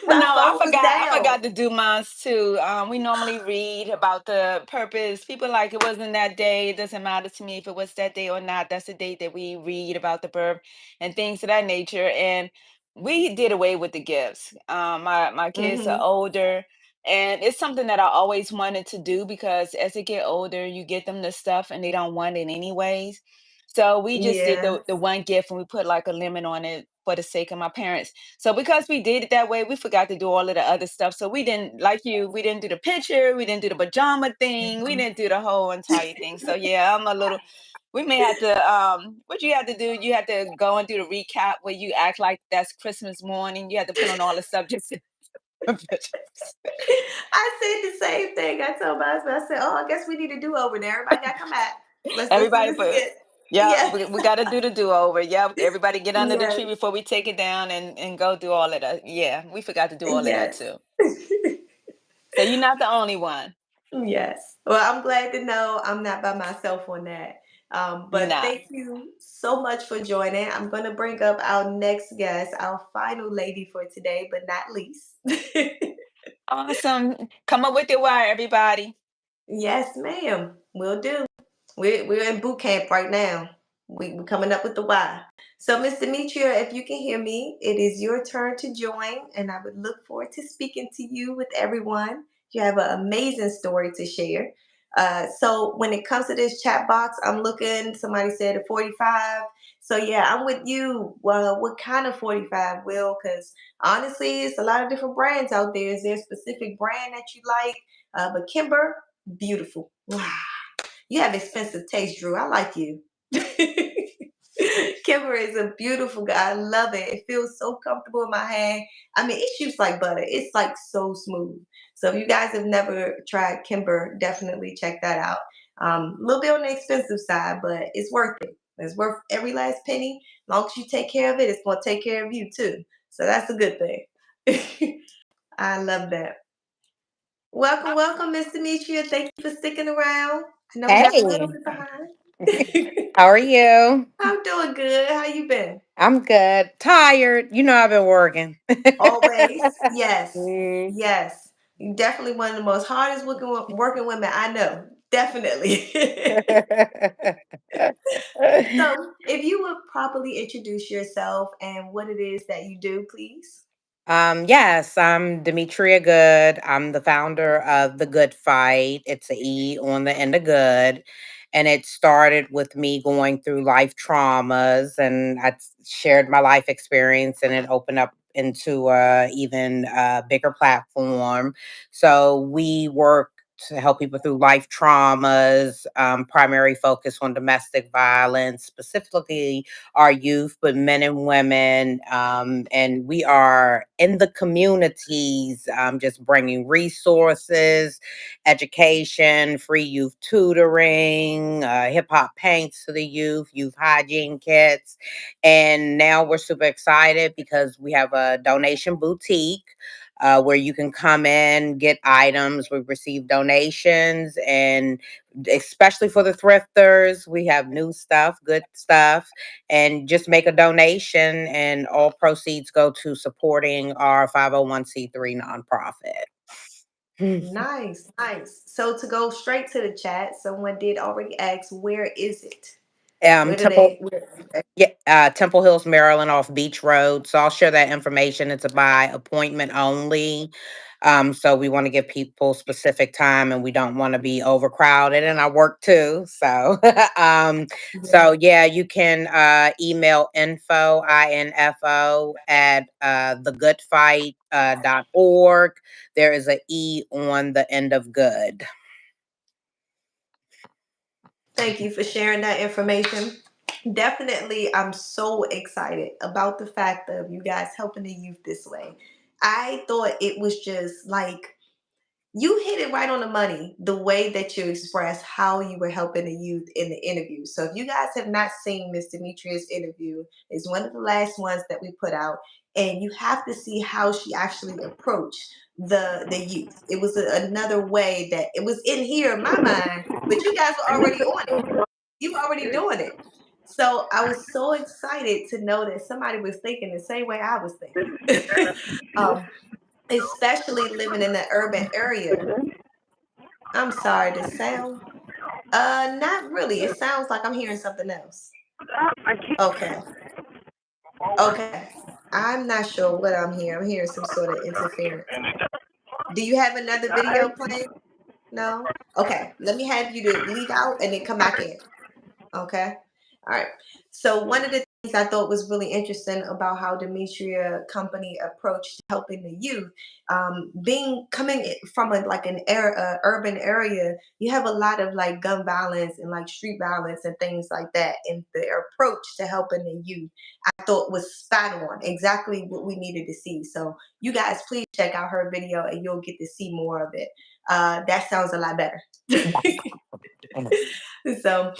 My No, phone was I down. forgot to do mine too. We normally read about the purpose. People like it wasn't that day. It doesn't matter to me if it was that day or not. That's the date that we read about the birth and things of that nature. And we did away with the gifts. My kids are Hmm. older, and it's something that I always wanted to do because as they get older, you get them the stuff and they don't want it anyways. So we just did Yeah. the one gift and we put like a limit on it for the sake of my parents. So because we did it that way, we forgot to do all of the other stuff. So we didn't like you. We didn't do the picture. We didn't do the pajama thing. We didn't do the whole entire thing. So yeah, I'm a little. We may have to. What you have to do? You have to go and do the recap where you act like that's Christmas morning. You have to put on all the subjects. I said the same thing. I told my husband, I said, "Oh, I guess we need to do over there. Everybody got to come back. Let's do Everybody this put. again." Yeah, Yes, we got to do the do over. Yeah, everybody get under the tree yes, before we take it down and go do all of that. Yeah, we forgot to do all of that yes, too. So you're not the only one. yes. Well, I'm glad to know I'm not by myself on that. You're But not. thank you so much for joining. I'm going to bring up our next guest, our final lady for today, but not least. Awesome. Come up with your why, everybody. Yes, ma'am. We'll do. We're in boot camp right now. We're coming up with the why. So, Miss Demetria, if you can hear me, it is your turn to join, and I would look forward to speaking to you with everyone. You have an amazing story to share. So, when it comes to this chat box, I'm looking. Somebody said a 45. So, yeah, I'm with you. Well, what kind of 45, Will? Because honestly, it's a lot of different brands out there. Is there a specific brand that you like? But Kimber, beautiful. You have expensive taste, Drew. I like you. Kimber is a beautiful guy. I love it. It feels so comfortable in my hand. I mean, it shoots like butter. It's like so smooth. So if you guys have never tried Kimber, definitely check that out. A little bit on the expensive side, but it's worth it. It's worth every last penny. As long as you take care of it, it's going to take care of you too. So that's a good thing. I love that. Welcome, welcome, Miss Demetria. Thank you for sticking around. I know we got a little Hey, bit behind. how are you? I'm doing good. How you been? I'm good. Tired. You know I've been working. Always. Yes. Mm. Yes. You definitely one of the most hardest working women I know. Definitely. So, if you would properly introduce yourself and what it is that you do, please. Yes, I'm Demetria Good. I'm the founder of The Good Fight. It's a E on the end of good. And it started with me going through life traumas, and shared my life experience, and it opened up into a even bigger platform. So we work to help people through life traumas, primary focus on domestic violence, specifically our youth, but men and women. And we are in the communities, just bringing resources, education, free youth tutoring, hip hop paints to the youth, youth hygiene kits. And now we're super excited because we have a donation boutique. Where you can come in, get items. We've received donations, and especially for the thrifters, we have new stuff, good stuff, and just make a donation, and all proceeds go to supporting our 501c3 nonprofit. Nice, nice. So to go straight to the chat, someone did already ask, where is it? Where do Temple, they? Where, yeah, Temple Hills, Maryland, off Beach Road. So I'll share that information. It's a by appointment only. So we want to give people specific time, and we don't want to be overcrowded. And I work too. So, yeah. so yeah, you can email info at thegoodfight.org. There is a E on the end of good. Thank you for sharing that information. Definitely, I'm so excited about the fact of you guys helping the youth this way. I thought it was just like you hit it right on the money, the way that you expressed how you were helping the youth in the interview. So if you guys have not seen Miss Demetria's interview, it's one of the last ones that we put out, and you have to see how she actually approached the youth. It was another way that it was in here in my mind, but you guys were already on it. You were already doing it. So I was so excited to know that somebody was thinking the same way I was thinking. um, Especially living in the urban area. I'm sorry, the sound. Not really. It sounds like I'm hearing something else. Okay. Okay. I'm not sure what I'm hearing. I'm hearing some sort of interference. Do you have another video playing? No? Okay. Let me have you to leave out and then come back in. Okay. All right. So one of the things I thought was really interesting about how Demetria company approached helping the youth, being coming from like urban area, you have a lot of like gun violence and like street violence and things like that. And their approach to helping the youth, I thought was spot on, exactly what we needed to see. So you guys, please check out her video and you'll get to see more of it. That sounds a lot better. So,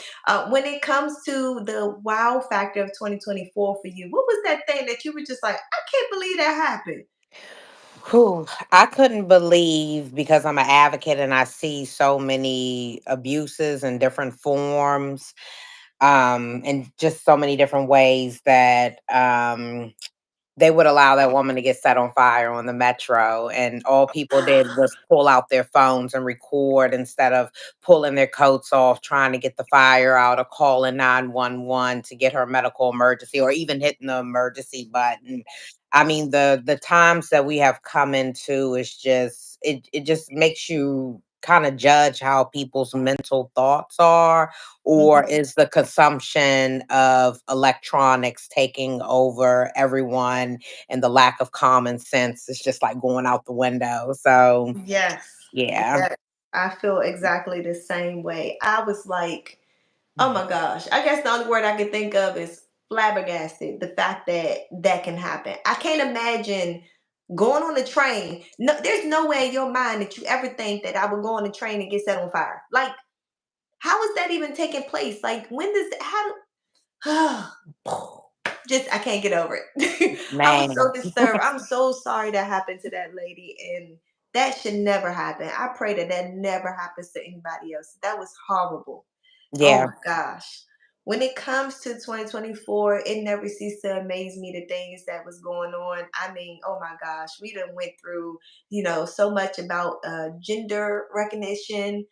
when it comes to the wow factor of 2024 for you, what was that thing that you were just like, I can't believe that happened? Whew, I couldn't believe, because I'm an advocate and I see so many abuses in different forms, and just so many different ways that they would allow that woman to get set on fire on the metro, and all people did was pull out their phones and record, instead of pulling their coats off trying to get the fire out, or calling 911 to get her medical emergency, or even hitting the emergency button. I mean, the times that we have come into is just, it just makes you kind of judge how people's mental thoughts are, or Mhm. is the consumption of electronics taking over everyone, and the lack of common sense is just like going out the window. So Yes, yeah. yes. I feel exactly the same way. I was like, oh my gosh. I guess the only word I can think of is flabbergasted. The fact that that can happen. I can't imagine going on a train. No, there's no way in your mind that you ever think that I would go on a train and get set on fire. Like, how is that even taking place? Like, when does how? Just I can't get over it. I was Man. so disturbed. I'm so sorry that happened to that lady, and That should never happen. I pray that that never happens to anybody else. That was horrible. Oh Yeah, my gosh. When it comes to 2024, it never ceased to amaze me the things that was going on. I mean, oh my gosh, we done went through, so much about gender recognition,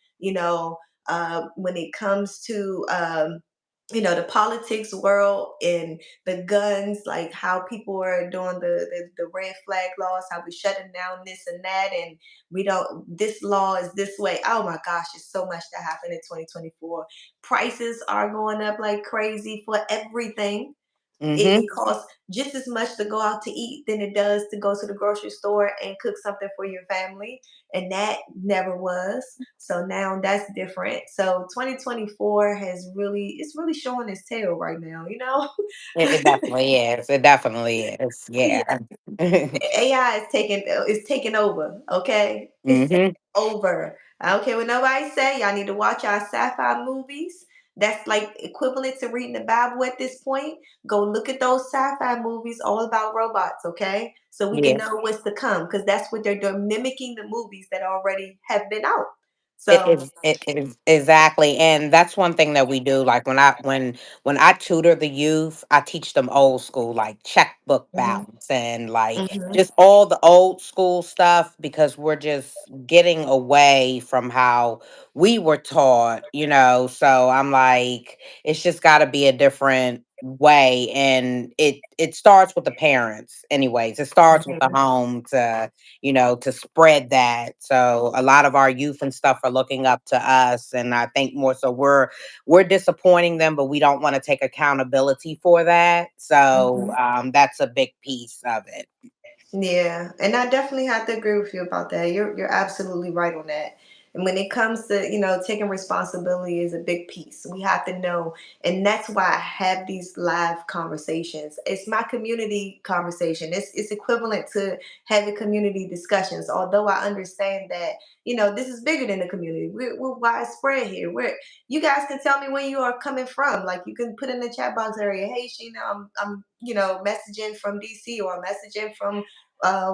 when it comes to the politics world and the guns, like how people are doing the red flag laws, how we shutting down this and that, and we don't, this law is this way. Oh my gosh, there's so much that happened in 2024. Prices are going up like crazy for everything. It mhm, costs just as much to go out to eat than it does to go to the grocery store and cook something for your family. And that never was. So now that's different. So 2024 it's really showing its tail right now, you know? it definitely is, it definitely is, Yeah. yeah. AI is taking over, okay? It's taking Mhm, over. I don't care what nobody say. Y'all need to watch our sci-fi movies. That's like equivalent to reading the Bible at this point. Go look at those sci-fi movies all about robots, okay? So we can yeah. know what's to come because that's what they're doing, mimicking the movies that already have been out. It So, is it is exactly, and that's one thing that we do. Like when I tutor the youth, I teach them old school, like checkbook mhm, balance and like mhm, just all the old school stuff because we're just getting away from how we were taught, you know. So I'm like, it's just got to be a different way, and it starts with the parents, anyways. It starts with the mhm, home to spread that. So a lot of our youth and stuff are looking up to us, and I think more so we're disappointing them, but we don't want to take accountability for that. So mhm. that's a big piece of it. Yeah, and I definitely have to agree with you about that. You're absolutely right on that. And when it comes to, taking responsibility is a big piece. We have to know, and that's why I have these live conversations. It's my community conversation. It's equivalent to having community discussions. Although I understand that, this is bigger than the community. We're widespread here. You guys can tell me where you are coming from. Like you can put in the chat box area, hey Sheena, I'm messaging from DC or I'm messaging from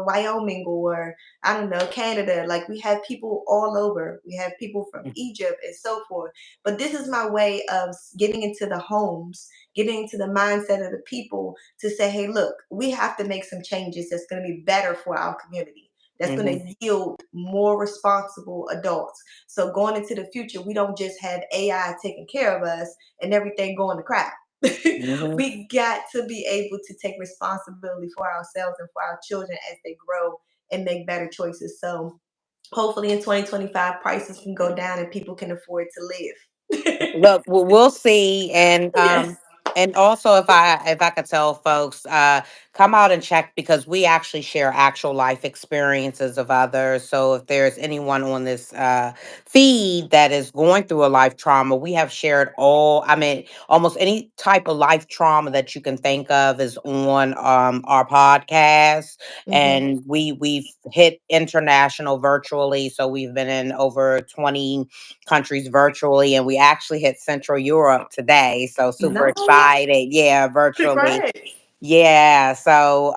Wyoming or I don't know, Canada. Like we have people all over. We have people from Egypt and so forth. But this is my way of getting into the homes, getting into the mindset of the people to say, hey, look, we have to make some changes that's going to be better for our community. That's going Hmm. to yield more responsible adults. So going into the future, we don't just have AI taking care of us and everything going to crap. Hmm. We got to be able to take responsibility for ourselves and for our children as they grow and make better choices. So hopefully in 2025 prices can go down and people can afford to live. Look, we'll see, Yes. and also if I could tell folks, come out and check because we actually share actual life experiences of others. So if there's anyone on this feed that is going through a life trauma, we have shared I mean, almost any type of life trauma that you can think of is on our podcast, Hmm. and we've hit international virtually. So we've been in over 20 countries virtually, and we actually hit Central Europe today. So super Nice. excited. Yeah, virtually. Congrats. Yeah. So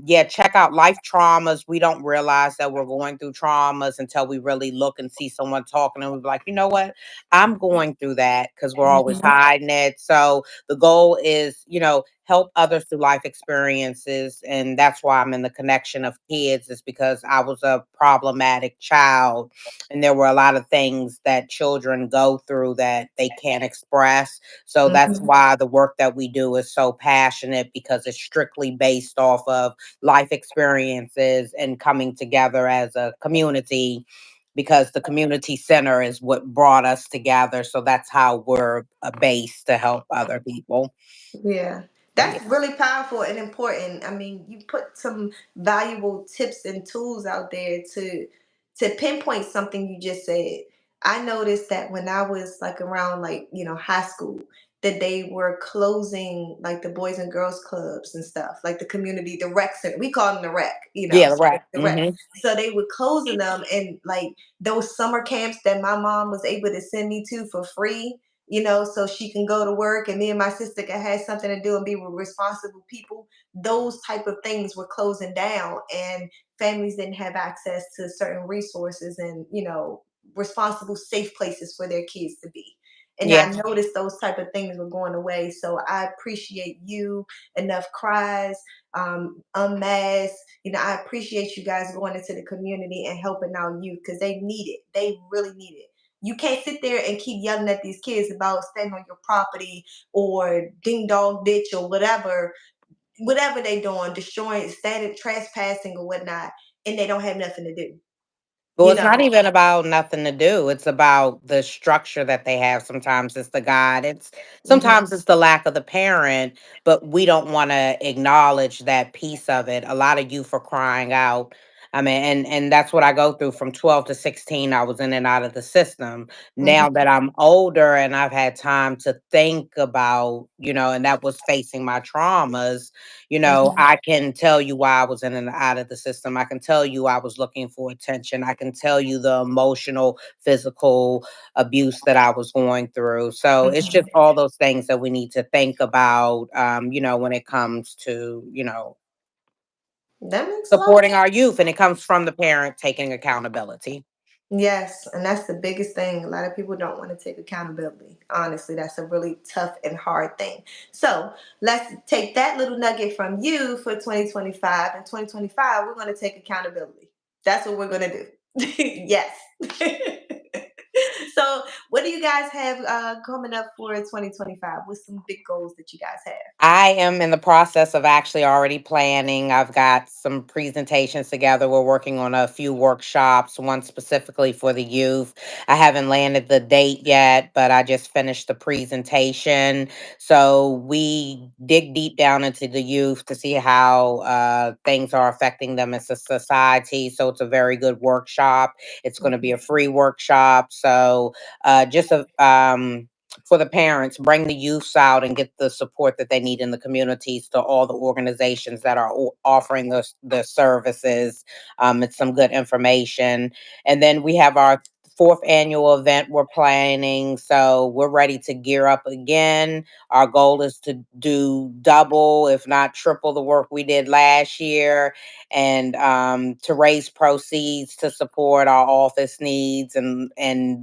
yeah, check out life traumas. We don't realize that we're going through traumas until we really look and see someone talking and we're like, you know what? I'm going through that because we're always Mhm. hiding it. So the goal is, help others through life experiences. And that's why I'm in the connection of kids, is because I was a problematic child. And there were a lot of things that children go through that they can't express, so that's Mhm. why the work that we do is so passionate because it's strictly based off of life experiences and coming together as a community because the community center is what brought us together. So that's how we're based to help other people. Yeah, Yeah. that's really powerful and important. I mean, you put some valuable tips and tools out there to pinpoint something you just said. I noticed that when I was like around like, high school, that they were closing like the boys and girls clubs and stuff, like the community, the rec center. We call them the rec, Yeah, so right. the rec. So they were closing them and like those summer camps that my mom was able to send me to for free, so she can go to work and me and my sister can have something to do and be with responsible people. Those type of things were closing down, and families didn't have access to certain resources and, responsible, safe places for their kids to be. And Yeah. I noticed those type of things were going away. So I appreciate you, Enough Cries, Unmasked. I appreciate you guys going into the community and helping our youth because they need it. They really need it. You can't sit there and keep yelling at these kids about staying on your property or ding dong ditch or whatever they doing, destroying, standing, trespassing or whatnot, and they don't have nothing to do. Well, You it's not know. even about nothing to do. It's about the structure that they have. Sometimes it's the guidance. Hmm. Sometimes it's the lack of the parent, but we don't want to acknowledge that piece of it. A lot of youth are crying out. I mean, and that's what I go through from 12 to 16. I was in and out of the system. Now Hmm. that I'm older and I've had time to think about, and that was facing my traumas, Hmm. I can tell you why I was in and out of the system. I can tell you I was looking for attention. I can tell you the emotional, physical abuse that I was going through. So it's just Hmm. all those things that we need to think about, when it comes to, That makes a lot of supporting our youth, and it comes from the parent taking accountability. Yes, and that's the biggest thing. A lot of people don't want to take accountability. Honestly, that's a really tough and hard thing. So let's take that little nugget from you for 2025. In 2025, we're going to take accountability. That's what we're going to do. Yes. So, what do you guys have coming up for 2025? What's some big goals that you guys have? I am in the process of actually already planning. I've got some presentations together. We're working on a few workshops, one specifically for the youth. I haven't landed the date yet, but I just finished the presentation. So we dig deep down into the youth to see how things are affecting them as a society. So it's a very good workshop. It's going to be Mhm. a free workshop. So just a for the parents, bring the youths out and get the support that they need in the communities to all the organizations that are offering the services. It's some good information. And then we have our fourth annual event we're planning. So we're ready to gear up again. Our goal is to do double, if not triple, the work we did last year, and to raise proceeds to support our office needs and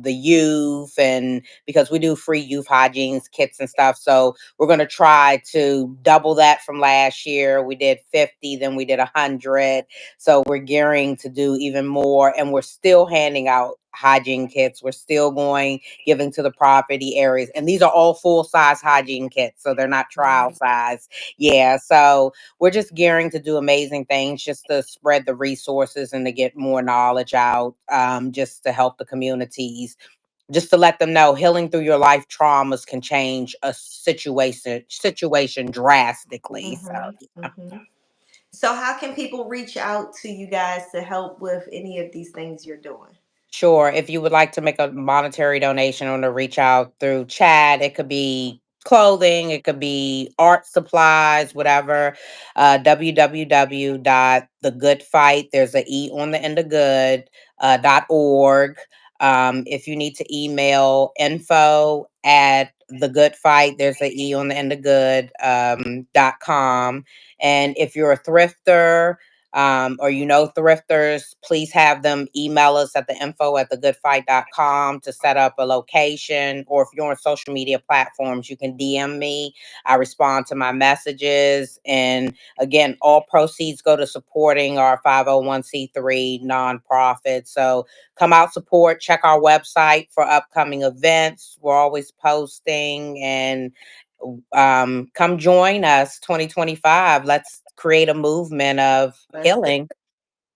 the youth, and because we do free youth hygiene kits and stuff. So we're going to try to double that from last year. We did 50, then we did 100. So we're gearing to do even more. And we're still handing out hygiene kits. We're still giving to the property areas. And these are all full size hygiene kits. So they're not trial Wow. size. Yeah. So we're just gearing to do amazing things just to spread the resources and to get more knowledge out, just to help the communities, just to let them know healing through your life traumas can change a situation drastically. So Hmm. Hmm. So, how can people reach out to you guys to help with any of these things you're doing? sure, if you would like to make a monetary donation or to reach out through chat, it could be clothing, it could be art supplies, whatever. www.thegoodfight, there's a E on the end of good, .org. If you need to email info at the good fight, there's a E on the end of good, .com. And if you're a thrifter, or thrifters, please have them email us at the info at thegoodfight.com to set up a location. Or if you're on social media platforms, you can DM me. I respond to my messages. And again, all proceeds go to supporting our 501c3 nonprofit. So come out, support, check our website for upcoming events. We're always posting, and come join us 2025. Let's create a movement of Let's do healing.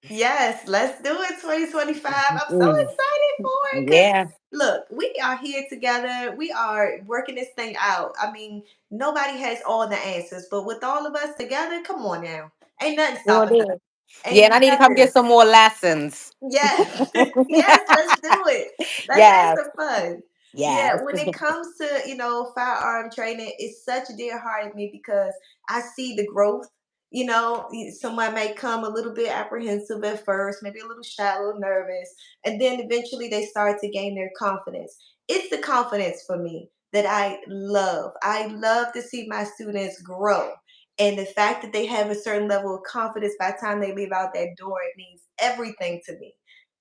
Yes, let's do it 2025. I'm so Mm, excited for it because yeah. look, we are here together. We are working this thing out. I mean, nobody has all the answers, but with all of us together, come on now. Ain't nothing Sure stopping us. did. Yeah, and Ain't I need to come nothing. get some more lessons. Yes, yes, let's do it. Let's have Yes. some fun. Yes. Yeah, when it comes to, firearm training, it's such a dear heart of me because I see the growth. Someone may come a little bit apprehensive at first, maybe a little shy, a little nervous, and then eventually they start to gain their confidence. it's the confidence for me that I love. I love to see my students grow. And the fact that they have a certain level of confidence by the time they leave out that door, it means everything to me.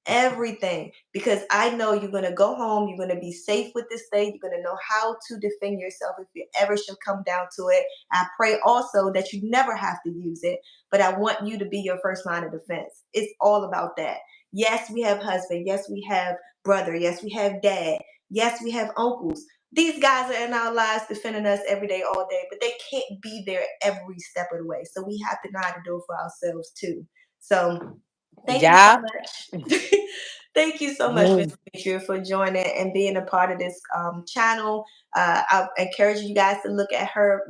Everything. Because I know you're going to go home, you're going to be safe with this thing, you're going to know how to defend yourself if you ever should come down to it. I pray also that you never have to use it, but I want you to be your first line of defense. It's all about that. Yes, we have husband. Yes, we have brother. Yes, we have dad. Yes, we have uncles. These guys are in our lives defending us every day, all day, but they can't be there every step of the way. So we have to know how to do it for ourselves too. So thank you so Yeah. much. Thank you so much, Mr. Mm. Demetria, for joining and being a part of this channel. I encourage you guys to look at her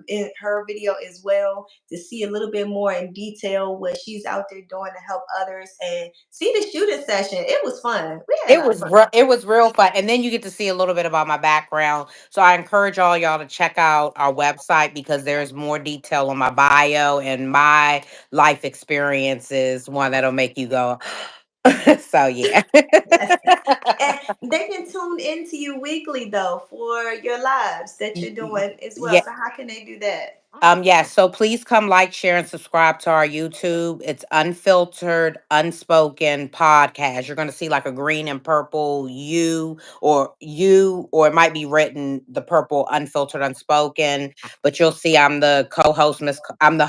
video as well to see a little bit more in detail what she's out there doing to help others and see the shooting session. It was fun. We had a lot of fun. It was real fun, and then you get to see a little bit about my background. So I encourage all y'all to check out our website because there's more detail on my bio and my life experiences. One that'll make you go. So yeah. Yes. And they can tune into you weekly though for your lives that you're doing as well. Yeah. So how can they do that? Yes, so please come like, share, and subscribe to our YouTube. It's Unfiltered, Unspoken Podcast. You're gonna see like a green and purple or it might be written the purple Unfiltered Unspoken, but you'll see I'm the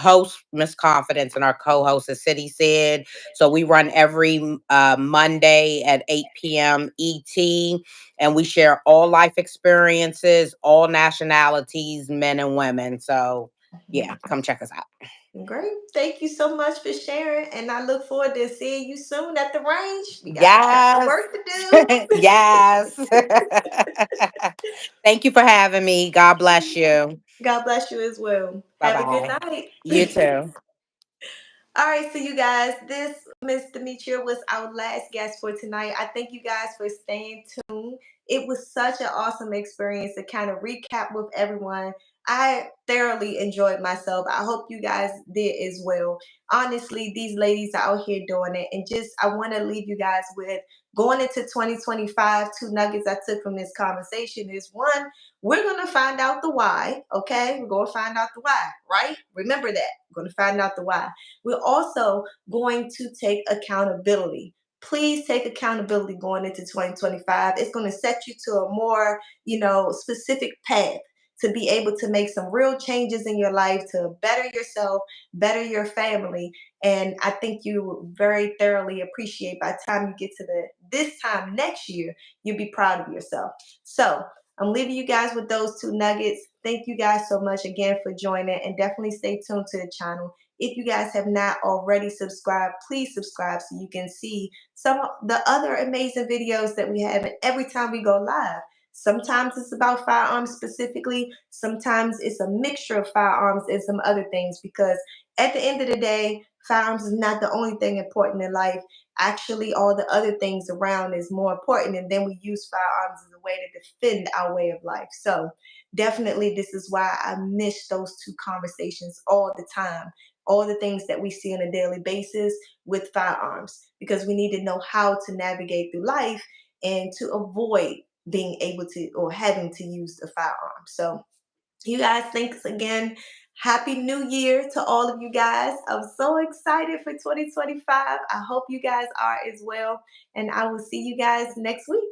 host, Miss Confidence, and our co-host is City Sid. So we run every Monday at 8 p.m. ET, and we share all life experiences, all nationalities, men and women. So yeah, come check us out. Great. Thank you so much for sharing. And I look forward to seeing you soon at the range. We got some Yes. work to do. Yes. Thank you for having me. God bless you. God bless you as well. Bye Have a good bye. night. You too. All right, so you guys, this Miss Demetria was our last guest for tonight. I thank you guys for staying tuned. It was such an awesome experience to kind of recap with everyone. I thoroughly enjoyed myself. I hope you guys did as well. Honestly, these ladies are out here doing it. And just, I want to leave you guys with going into 2025, two nuggets I took from this conversation is one, we're going to find out the why, okay? We're going to find out the why, right? Remember that. We're going to find out the why. We're also going to take accountability. Please take accountability going into 2025. It's going to set you to a more, specific path to be able to make some real changes in your life to better yourself, better your family. And I think you very thoroughly appreciate by the time you get to this time next year, you'll be proud of yourself. So I'm leaving you guys with those two nuggets. Thank you guys so much again for joining and definitely stay tuned to the channel. If you guys have not already subscribed, please subscribe so you can see some of the other amazing videos that we have every time we go live. Sometimes it's about firearms specifically. Sometimes it's a mixture of firearms and some other things because at the end of the day, firearms is not the only thing important in life. Actually, all the other things around is more important. And then we use firearms as a way to defend our way of life. So definitely this is why I miss those two conversations all the time, all the things that we see on a daily basis with firearms, because we need to know how to navigate through life and to avoid being able to or having to use the firearm. So you guys, thanks again. Happy New Year to all of you guys. I'm so excited for 2025. I hope you guys are as well. And I will see you guys next week.